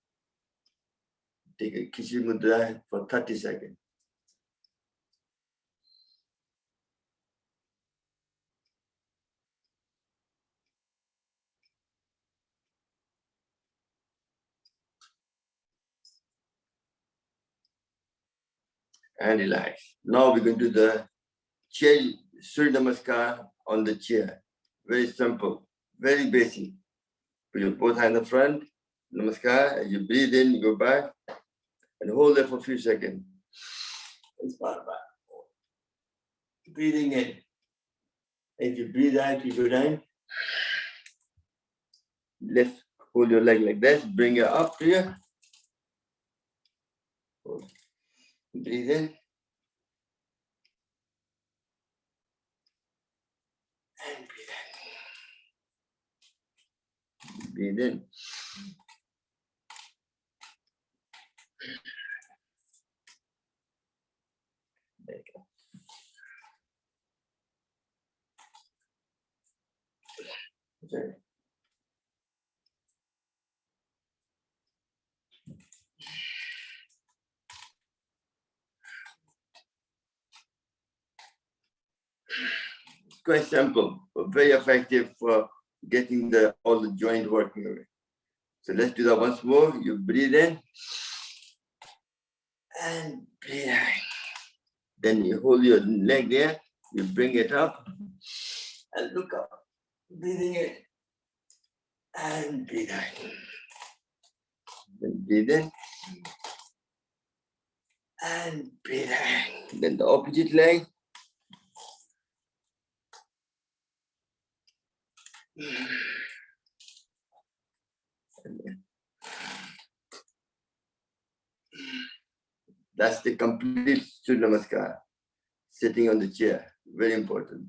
Take a Kishi Mudra for 30 seconds. And relax. Now we're going to do the chair Surya Namaskar on the chair. Very simple, very basic. Put your both hands in the front, Namaskar. As you breathe in, you go back and hold it for a few seconds. And start back. Breathing in. As you breathe out, you go down. Lift, hold your leg like this, bring it up to you. Breathe in. And breathe in. Breathe in. There you go. Okay. It's quite simple, but very effective for getting all the joint working away. So let's do that once more. You breathe in and breathe out. Then you hold your leg there, you bring it up and look up. Breathing in and breathe out. Then breathe in and breathe out. Then the opposite leg. That's the complete Surya Namaskar. Sitting on the chair, very important.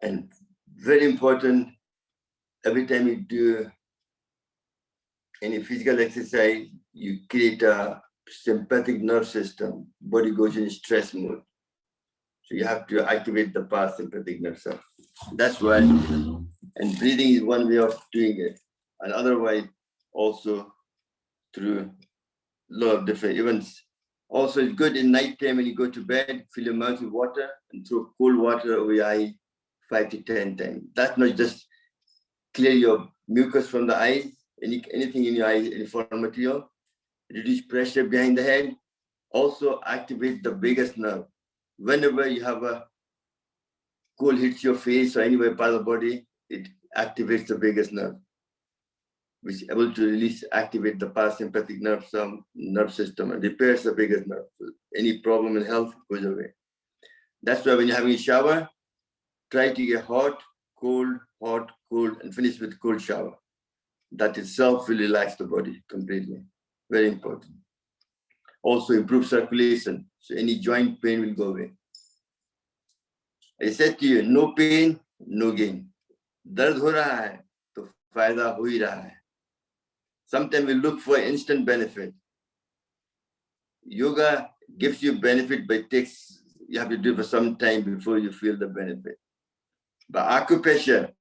And very important, every time you do any physical exercise, you create a sympathetic nerve system. Body goes in stress mode. So you have to activate the parasympathetic nerve system. That's why, and breathing is one way of doing it. And otherwise, also through a lot of different events. Also, it's good in night time when you go to bed, fill your mouth with water and throw cold water over your eye 5 to 10 times. That's not just clear your mucus from the eyes, anything in your eyes, any foreign material, reduce pressure behind the head, also activate the biggest nerve. Whenever you have a cold hits your face or anywhere part of the body, it activates the biggest nerve, which is able to activate the parasympathetic nerve system and repairs the biggest nerve. So any problem in health goes away. That's why when you're having a shower, try to get hot, cold, hot, cold, and finish with cold shower. That itself will relax the body completely. Very important. Also improve circulation. So any joint pain will go away. I said to you, no pain, no gain. दर्द हो रहा है तो फायदा हो ही रहा है. Sometimes we look for instant benefit. Yoga gives you benefit, but it takes, you have to do it for some time before you feel the benefit. But acupressure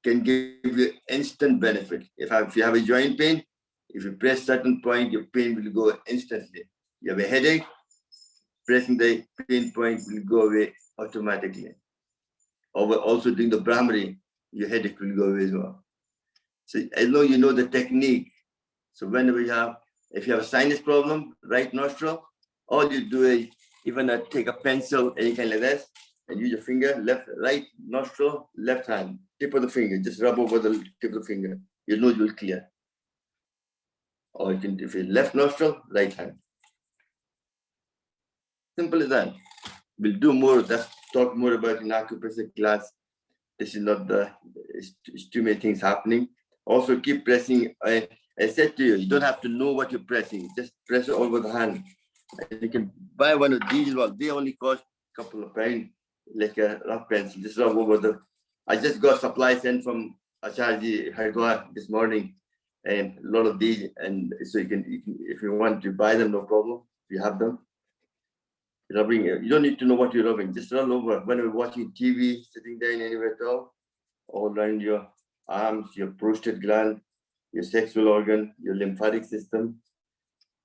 can give you instant benefit. If you have a joint pain, if you press certain point, your pain will go instantly. You have a headache, pressing the pain point will go away automatically. Also doing the Brahmari, your headache will go away as well. So as long you know the technique. So whenever if you have a sinus problem, right nostril, all you do is even take a pencil, any kind like this, and use your finger, right nostril, left hand, tip of the finger, just rub over the tip of the finger. Your nose will clear. Or you can, if it's left nostril, right hand. Simple as that. We'll do more. Let's talk more about in acupressure class. This is not it's too many things happening. Also keep pressing. I said to you, you don't have to know what you're pressing. Just press it over the hand. And you can buy one of these. Well, they only cost a couple of pounds, like a rough pencil. Just rub over I just got supply sent from Acharji Haridwar this morning, and a lot of these. And so you can, if you want to buy them, no problem. If you have them. Rubbing, you don't need to know what you're rubbing. Just run over. When you're watching TV, sitting there in anywhere at all around your arms, your prostate gland, your sexual organ, your lymphatic system,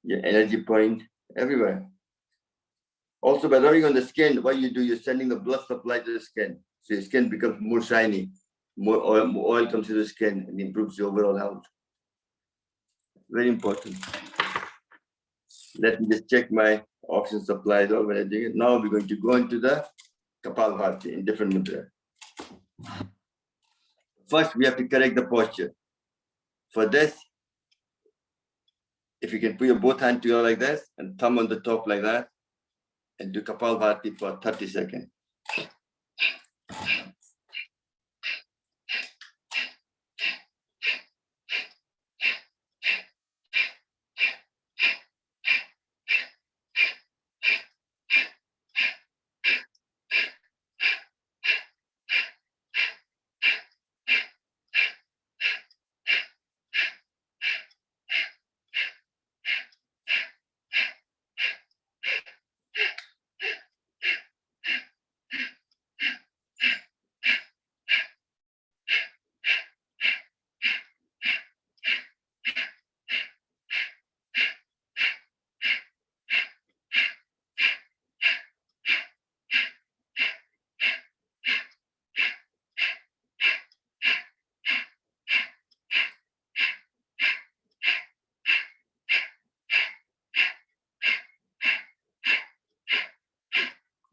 your energy point, everywhere. Also, by rubbing on the skin, what you do, you're sending the blood supply to the skin. So your skin becomes more shiny, more oil comes to the skin and improves your overall health. Very important. Let me just check my oxygen supply though when I do it. Now we're going to go into the Kapalbhati in different mudra. First, we have to correct the posture. For this, if you can put your both hands together like this and thumb on the top like that, and do Kapalbhati for 30 seconds.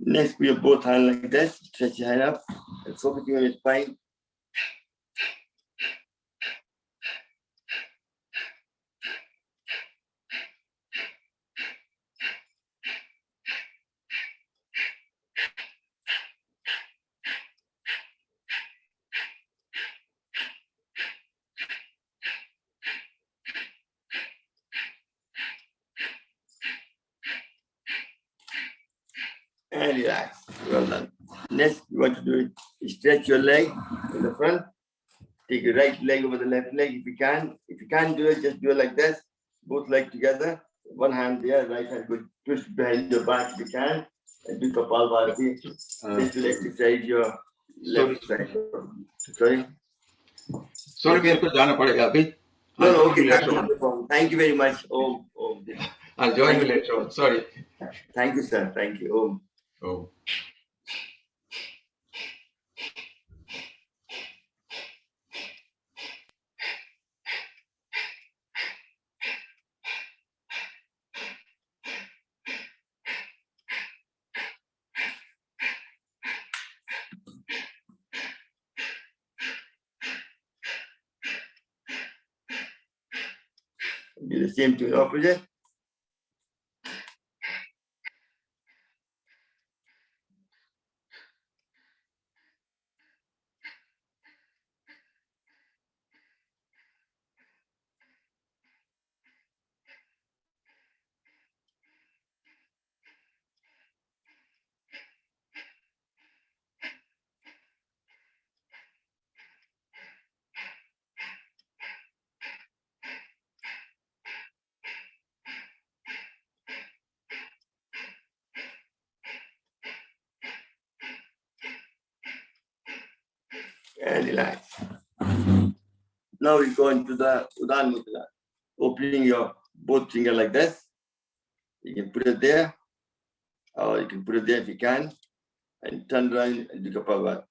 Next, put your both hands like this, stretch your hand up, and focusing on your spine. And relax. Well done. Next, you want to do it, stretch your leg in the front. Take your right leg over the left leg if you can. If you can't do it, just do it like this. Both legs together. One hand there, right hand good. Twist behind your back if you can. And do Kapalbhati. This will exercise your left side. Sorry? Sorry, मेरे को जाना पड़ेगा अभी. No, okay. Thank you very much. Om. I'll join you later on. Sorry. Thank you, sir. Thank you. Om. Oh. Do the same to the opposite. And relax. Now we go into the Udan Mudra. Opening your both finger like this. You can put it there, or you can put it there if you can, and turn around and do Kapalbhati.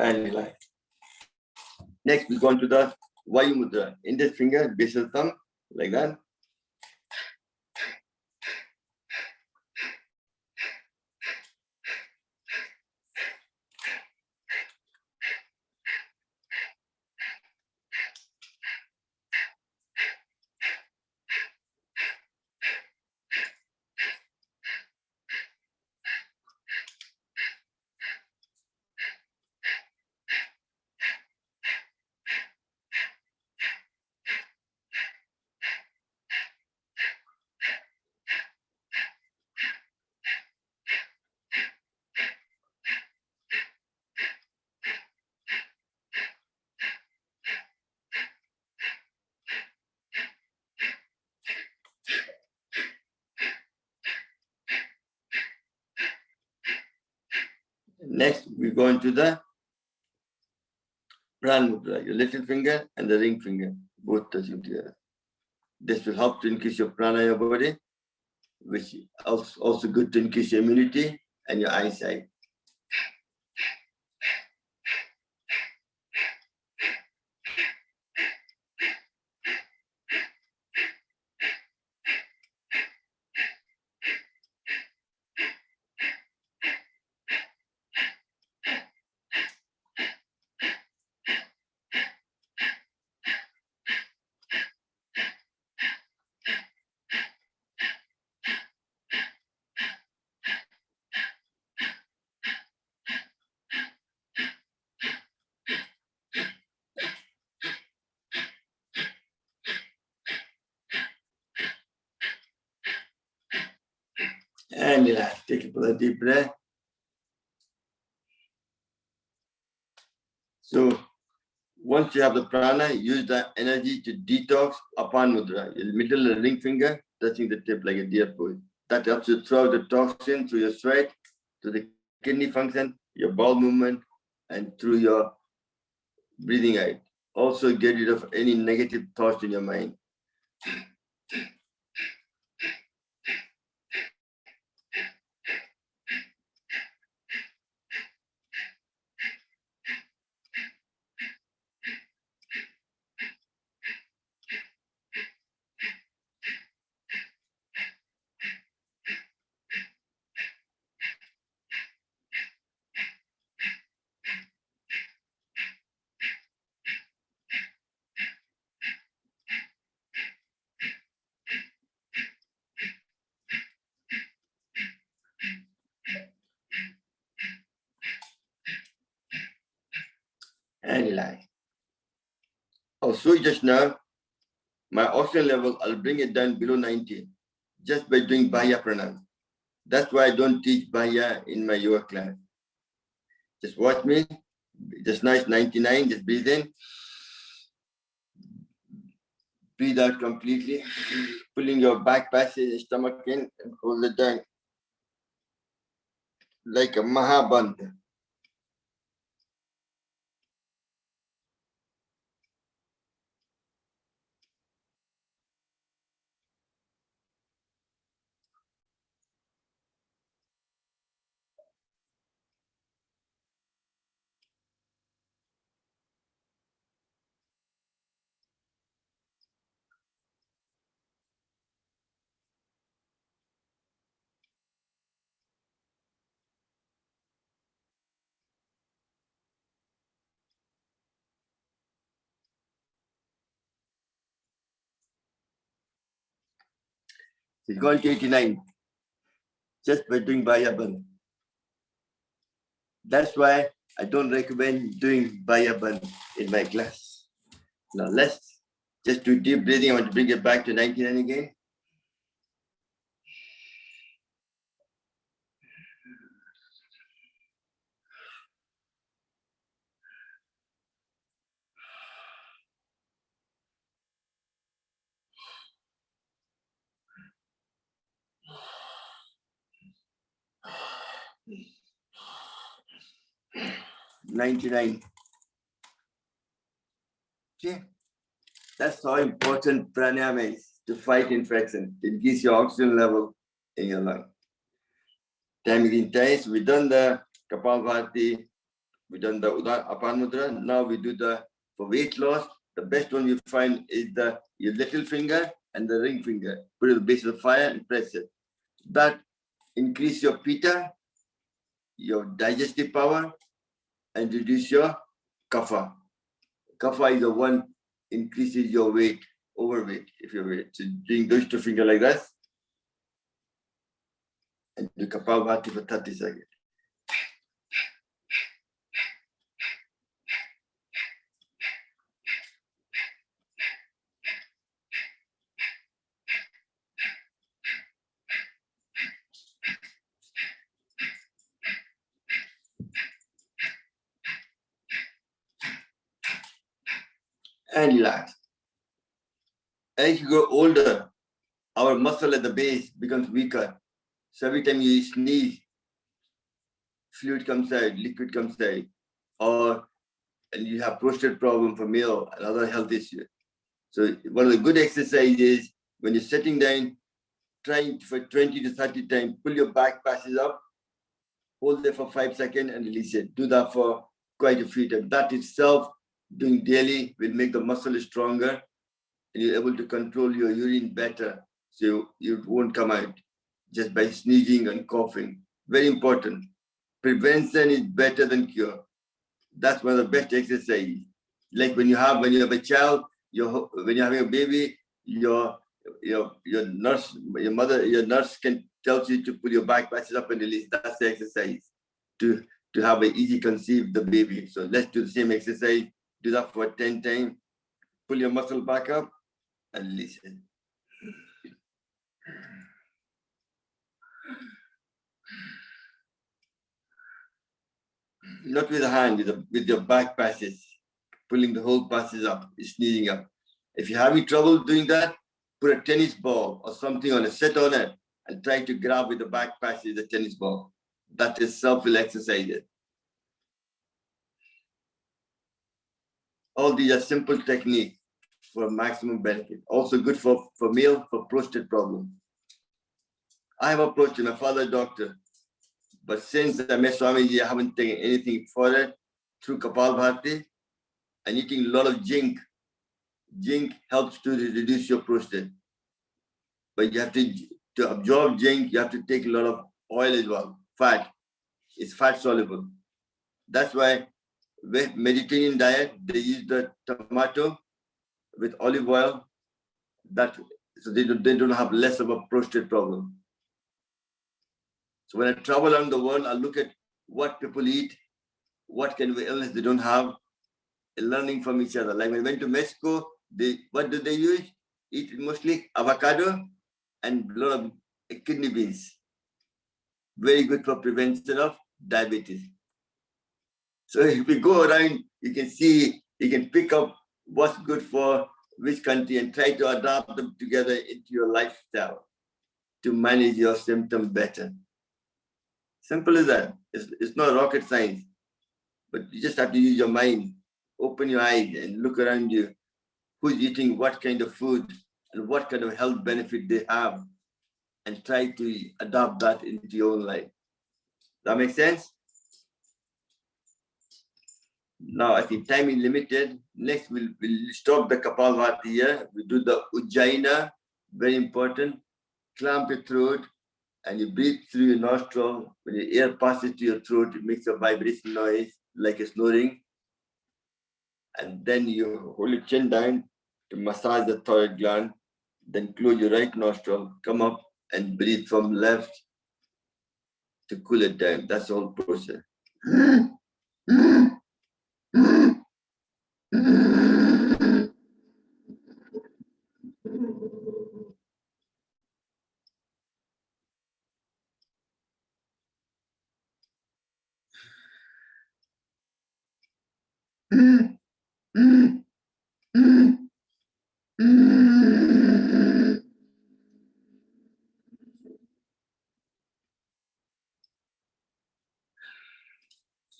And relax. Next, we go on to the Vayu Mudra. Index finger, base of thumb, like that. Next, we go into the Pran Mudra, your little finger and the ring finger, both touching together. This will help to increase your prana in your body, which is also good to increase your immunity and your eyesight. And relax. Take a deep breath. So once you have the prana, use the energy to detox Apan Mudra. Your middle ring finger touching the tip like a deer foot. That helps you throw out the toxin through your sweat, to the kidney function, your bowel movement, and through your breathing out. Also get rid of any negative thoughts in your mind. And relax. Also, just now, my oxygen level, I'll bring it down below 90 just by doing Bahya Pranam. That's why I don't teach Bahya in my yoga class. Just watch me. Just nice 99. Just breathe in. Breathe out completely. Pulling your back passage, stomach in, and hold it down. Like a Mahabandha. It's going to 89. just by doing Bayaband. That's why I don't recommend doing Bayaband in my class. Now let's just do deep breathing. I want to bring it back to 99 again. $99. Okay, that's how important pranayama is to fight infection. It increase your oxygen level in your lung. Time again, times. We've done the Kapalbhati, we've done the Apan Mudra. Now we do the, for weight loss, the best one you find is your little finger and the ring finger. Put it at the base of the fire and press it. That increase your pitta, your digestive power, and reduce your kapha. Kapha is the one increases your weight, overweight, if you're weight. So doing those two fingers like that, and do Kapalbhati for 30 seconds. And relax. As you grow older, our muscle at the base becomes weaker. So every time you sneeze, fluid comes out, liquid comes out, and you have prostate problem for male and other health issues. So one of the good exercises is when you're sitting down, trying for 20 to 30 times, pull your back passes up, hold there for 5 seconds and release it. Do that for quite a few times. That itself, doing daily, will make the muscle stronger and you're able to control your urine better. So you won't come out just by sneezing and coughing. Very important. Prevention is better than cure. That's one of the best exercises. Like when you have a child, when you're having a baby, your nurse can tell you to put your back passes up and release. That's the exercise to have an easy conceive the baby. So let's do the same exercise. Do that for 10 times. Pull your muscle back up and release it. Not with the hand, with your back passes, pulling the whole passes up, sneezing up. If you're having trouble doing that, put a tennis ball or something on it, sit on it, and try to grab with the back passes the tennis ball. That itself will exercise it. All these are simple techniques for maximum benefit. Also good for male for prostate problem. I have approached my father doctor, but since I met Swamiji, I haven't taken anything for it through Kapalbhati and eating a lot of zinc. Zinc helps to reduce your prostate. But you have to absorb zinc, you have to take a lot of oil as well, fat. It's fat soluble. That's why with Mediterranean diet, they use the tomato with olive oil, so they don't have less of a prostate problem. So when I travel around the world, I look at what people eat, what kind of illness they don't have, and learning from each other. Like when I went to Mexico, what do they use? Eat mostly avocado and a lot of kidney beans. Very good for prevention of diabetes. So if you go around, you can see, you can pick up what's good for which country and try to adapt them together into your lifestyle to manage your symptoms better. Simple as that. It's not rocket science, but you just have to use your mind, open your eyes and look around you. Who's eating what kind of food and what kind of health benefit they have, and try to adopt that into your own life. That makes sense? Now, I think time is limited. Next, we'll stop the Kapalbhati here. We do the Ujjaina, very important. Clamp your throat and you breathe through your nostril. When the air passes to your throat, it makes a vibration noise like a snoring. And then you hold your chin down to massage the thyroid gland. Then close your right nostril, come up and breathe from left to cool it down. That's the whole process.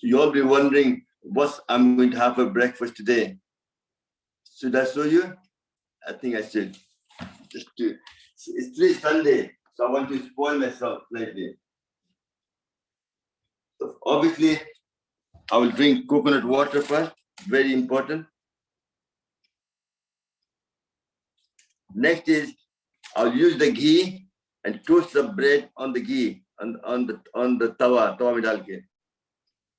You'll be wondering what I'm going to have for breakfast today. Should I show you? I think I should. Just to, it's today Sunday, so I want to spoil myself slightly. So obviously, I will drink coconut water first, very important. Next is I'll use the ghee and toast the bread on the ghee on the tawa mein dal ke.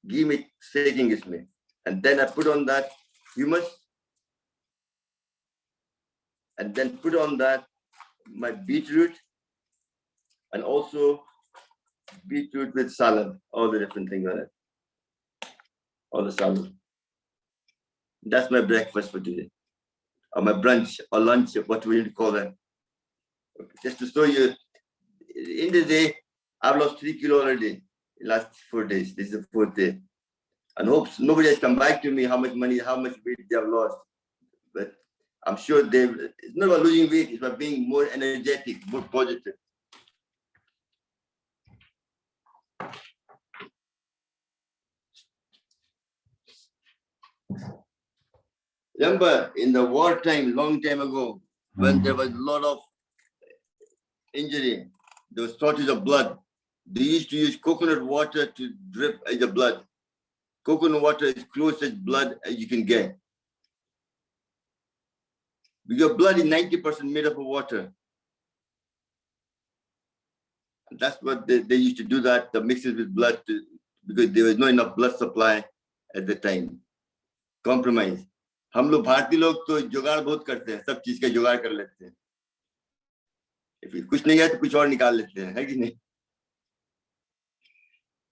Ghee mein seking isme. And then I put on that humus and then put on that my beetroot and also beetroot with salad, all the different things on it. All the salad. That's my breakfast for today. Or my brunch or lunch, what we need to call that. Okay. Just to show you, in the day, I've lost 3 kilos already in the last 4 days. This is the 4th day. And hope nobody has come back to me how much money, how much weight they have lost. But I'm sure it's not about losing weight, it's about being more energetic, more positive. Remember, in the wartime, long time ago, when there was a lot of injury, there was shortage of blood, they used to use coconut water to drip the blood. Coconut water is closest blood as you can get. Your blood is 90% made up of water. And that's what they used to do, that the mixes with blood because there was not enough blood supply at the time. Compromise. हम लोग भारतीय लोग तो जुगाड़ बहुत करते हैं, सब चीज का जुगाड़ कर लेते हैं. कुछ नहीं है तो कुछ और निकाल लेते हैं, है कि नहीं?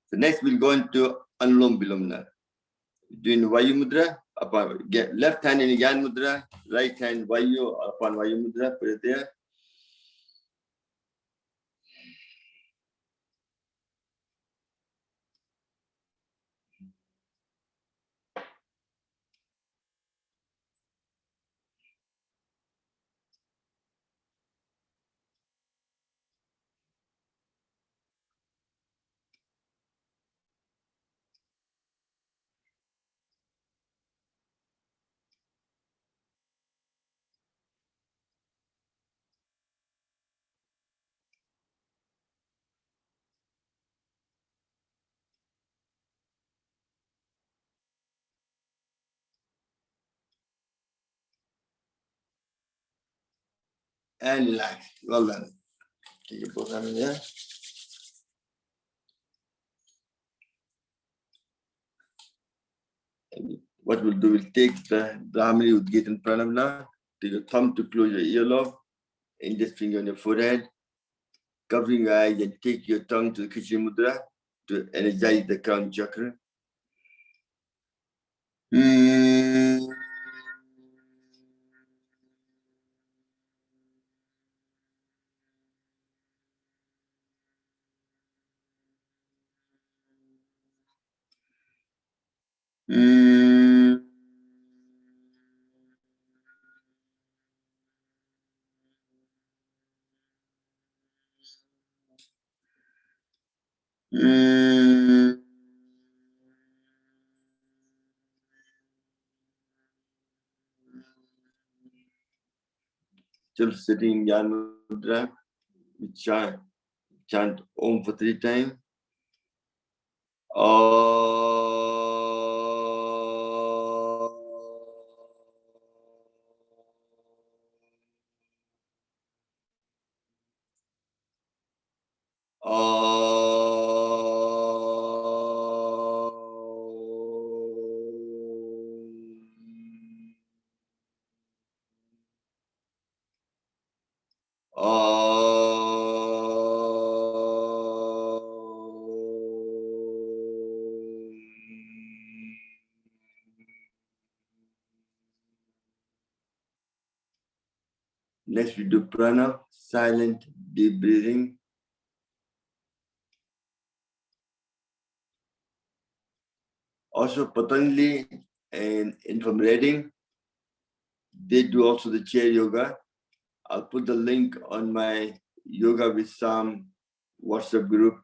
So next we'll go into Anulom Vilom. Doing Vayu Mudra, upon left hand in Gyan Mudra, right hand Vayu upon Vayu Mudra, put it there. And relax. Well done. Take your both hands in there. And what we'll do, we'll take the Brahmini Udgit in Pranavna, take your thumb to close your earlobe, index finger on your forehead, covering your eyes, and take your tongue to the Khichdi Mudra to energize the crown chakra. Just sitting in Jnana Mudra, we chant Om for 3 times. Next we do prana, silent deep breathing. Also Patanjali and from Reading, they do also the chair yoga. I'll put the link on my Yoga with Sam WhatsApp group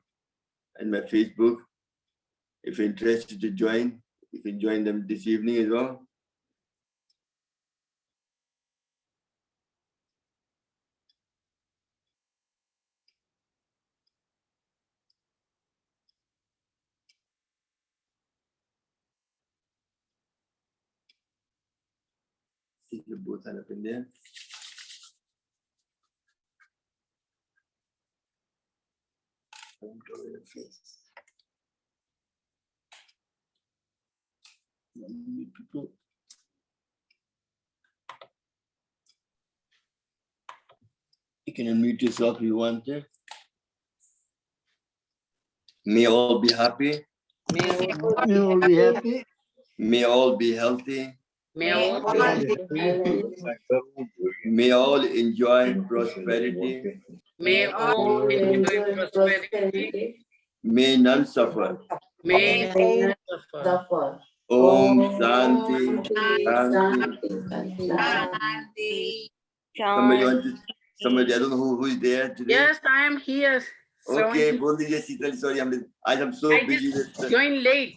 and my Facebook. If you're interested to join, you can join them this evening as well. See you both are up in there. Don't cover your face. People. You can unmute yourself if you want to. May all be happy. May all be happy. May all be healthy. May all be happy. May all enjoy prosperity. May all enjoy prosperity. May none suffer. May none suffer. Om Shanti. Shanti. Somebody, I don't know who is there today. Yes, I am here. Okay, Shravan. बोल दीजिए शीतल, sorry, I'm so I busy just with. joined late.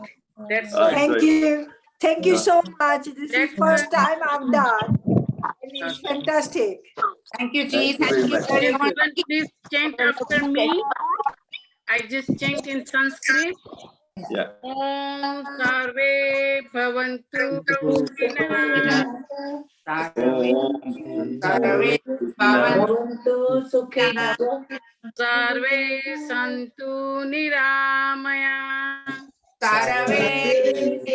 That's Ah, all. sorry. Thank you. Thank you so much. This is That's first time I've done. And it's Okay. fantastic. Thank you, Thank Ji. you very Thank you much. very much. Everyone, please chant after me. I just chant in Sanskrit. Yeah. Om Sarve Bhavantu Sukhina. Om Sarve Bhavantu Sukhina. Sarve Santu Niramaya. Sarve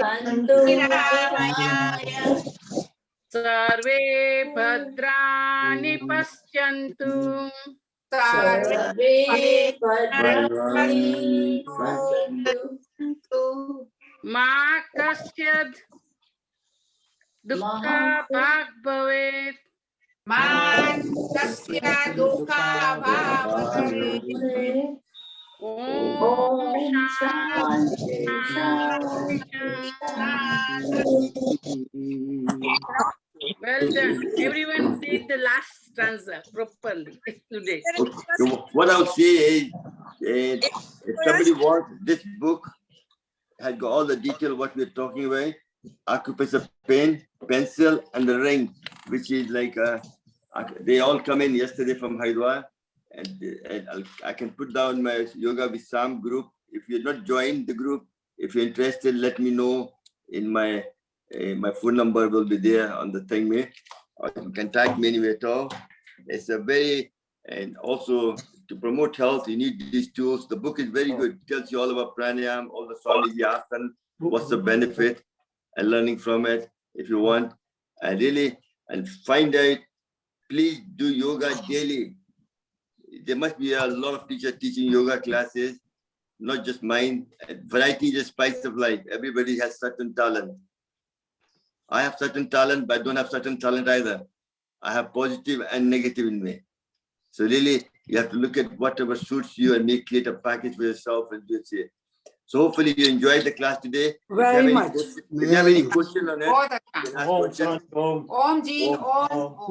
Santu Niramaya. Sarve Bhadrani Paschyantu. Sarve Bhagavani Ma Kasyad Dukkha Bhag Bhavet. Manasya Dukha Bhavare. Om Shanti. Well done. Everyone did the last stanza properly today. So what I would say is, if somebody wants this book, has got all the detail what we're talking about, acupressure pen, pencil, and the ring, which is like they all come in yesterday from Hyderabad, and I can put down my Yoga with Sam group. If you're not joined the group, if you're interested, let me know. In my my phone number will be there on the thing, me, or you can contact me anywhere at all. It's a very, and also to promote health, you need these tools. The book is very good. It tells you all about pranayam, all the Swamiji asana, what's the benefit, and learning from it if you want. And really, and find out, please do yoga daily. There must be a lot of teachers teaching yoga classes, not just mine. Variety is the spice of life. Everybody has certain talent. I have certain talent, but I don't have certain talent either. I have positive and negative in me. So really, you have to look at whatever suits you and create a package for yourself and do it. So hopefully you enjoyed the class today. Very much. If you have any question on it, बहुत you can अच्छा. ask questions. Om Ji, Om.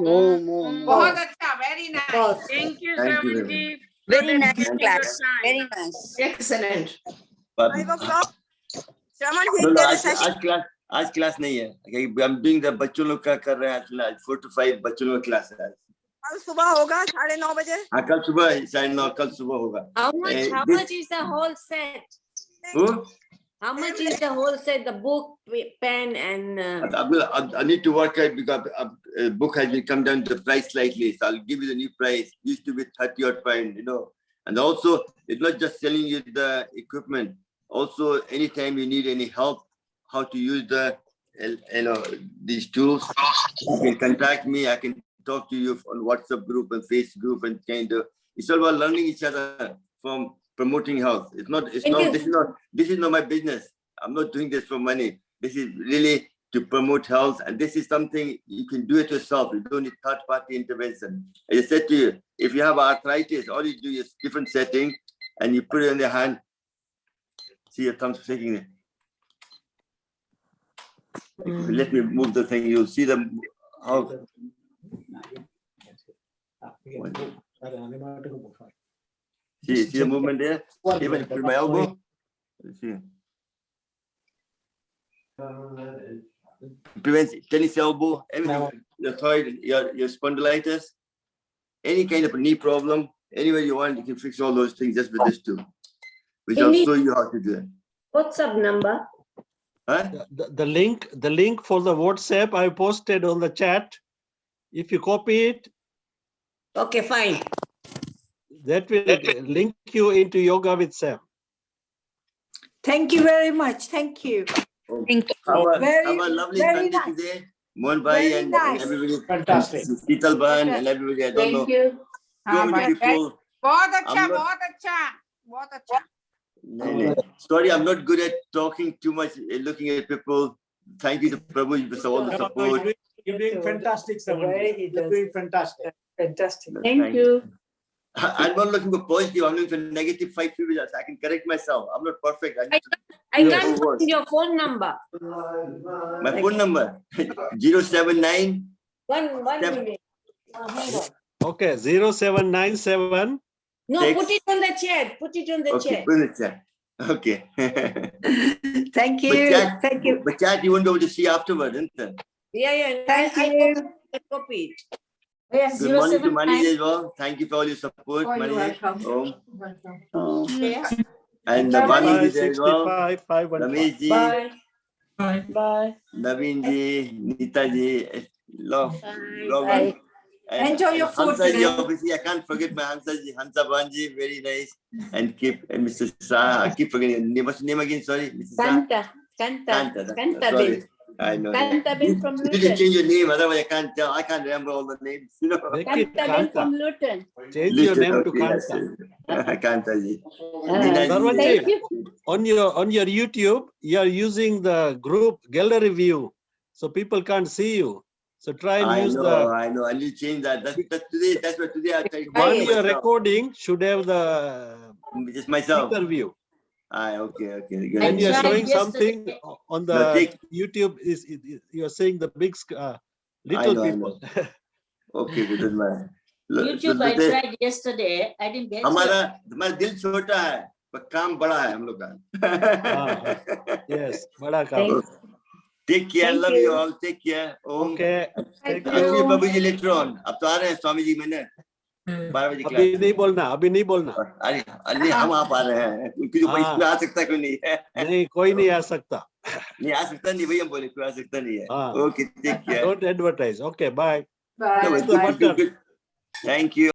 Om. बहुत अच्छा. Very nice. Thank you, Thank you very Shravanji. Very nice Thank you. class. Very nice. Excellent. But, Shravan, no, there's a session. आज class नहीं है. Okay, I'm doing the बच्चों लोग का कर रहे हैं आज 4 to 5 बच्चों लोग क्लास है. कल सुबह होगा 9:30 बजे. हाँ कल सुबह 9:30 कल सुबह होगा. How much? How this- much is the whole set? Who? How much is the whole set? The book, pen, and I need to work out because book has been come down to the price slightly. So I'll give you the new price. Used to be 30 odd pound, you know. And also, it's not just selling you the equipment. Also, anytime you need any help, how to use the, you know, these tools, you can contact me. I can talk to you on WhatsApp group and Facebook group and kind of. It's all about learning each other from promoting health. It's not. It's Thank not. you. This is not my business. I'm not doing this for money. This is really to promote health. And this is something you can do it yourself. You don't need third-party intervention. As I said to you, if you have arthritis, all you do is different setting and you put it on the hand. See your thumbs shaking it. Let me move the thing. You'll see them. How see the movement there? Even with my elbow. See. Prevents tennis elbow, everything, your thyroid, your spondylitis, any kind of knee problem, anywhere you want, you can fix all those things just with this tool, which I'll show you how to do it. WhatsApp number. Huh? The link for the WhatsApp I posted on the chat. If you copy it, Okay, fine. that will link you into Yoga with Sam. Thank you very much. Thank you. Thank Have a Very- lovely very Sunday nice. today. Mohan Very Bhai and nice. everybody. Fantastic. Sital Ban and everybody. I don't know. Thank you. So हाँ many भाई, people. बहुत अच्छा I'm not- बहुत अच्छा बहुत अच्छा No. Sorry, I'm not good at talking too much, looking at people. Thank you to Prabhu for all the support. You're doing fantastic, The way he Saman. You're does doing it. fantastic. Fantastic. Thank you. I'm not looking for positive. I'm looking for negative 5 people. I can correct myself. I'm not perfect. I need to I Yes. can't find your phone number. My phone number 079. One Step- minute. Hang on. Okay, 0797. No, Text. put it on the chat. Put it on the Okay, chat. put it there. Okay. Thank But you. chat- Thank you. But chat, you won't be able to see afterward, isn't it? Yeah. Thank I you. copy it. yes Good morning to Mani as well. Thank you for all your support, Oh, you're Mani. welcome. Oh. yeah. And the Mani is there as well. 565 515. Ramesh ji, Bye. Bye. Naveen ji, Nita ji, love. Bye. And Enjoy your food Hansa ji, today. obviously, I can't forget my Hansa ji, Hansa Banji, very nice. And Mr. Shah, I keep forgetting your name. What's your name again? Sorry, Mr. Shah. Kanta. Sorry. Bin. I know. Kanta Bin from You didn't Luton. change your name, otherwise I can't tell. I can't remember all the names. You know. Make it Kanta Bin from Kanta. Luton. Change your Listen, name to okay, yes, Kanta. yes. Kanta ji. Ah, Nina ji, Sarvaji. Thank you. On your YouTube, you are using the group gallery view, so people can't see you. So try and I use know. I need to change that. That's today. That's what today I tried. while Yes. you are recording should have the Just myself. speaker view. Okay. When Good. you are tried showing yesterday. something on No, the take- YouTube, you are saying the big I little know, I people. Okay, good man. YouTube I tried yesterday. I didn't get it. हमारा दिल छोटा है पर काम बड़ा है हम लोग का. Yes, bada काम. Thanks. Take care. Thank Love you. you all. Take care. Om. Okay. Thank I'll see you you. Prabhu ji later on. अब तो आ रहे हैं स्वामी जी मैंने 12 बजे अभी नहीं क्लास. बोलना, अभी नहीं बोलना. अरे हम आप आ रहे हैं. क्योंकि जो हाँ. इसमें आ सकता कोई नहीं है. नहीं, कोई नहीं आ सकता. नहीं आ सकता नहीं भैया बोले कोई आ सकता नहीं है. हाँ. Okay, take care. Don't advertise. Okay, bye. Bye. No, It's the good, button. good. Thank you.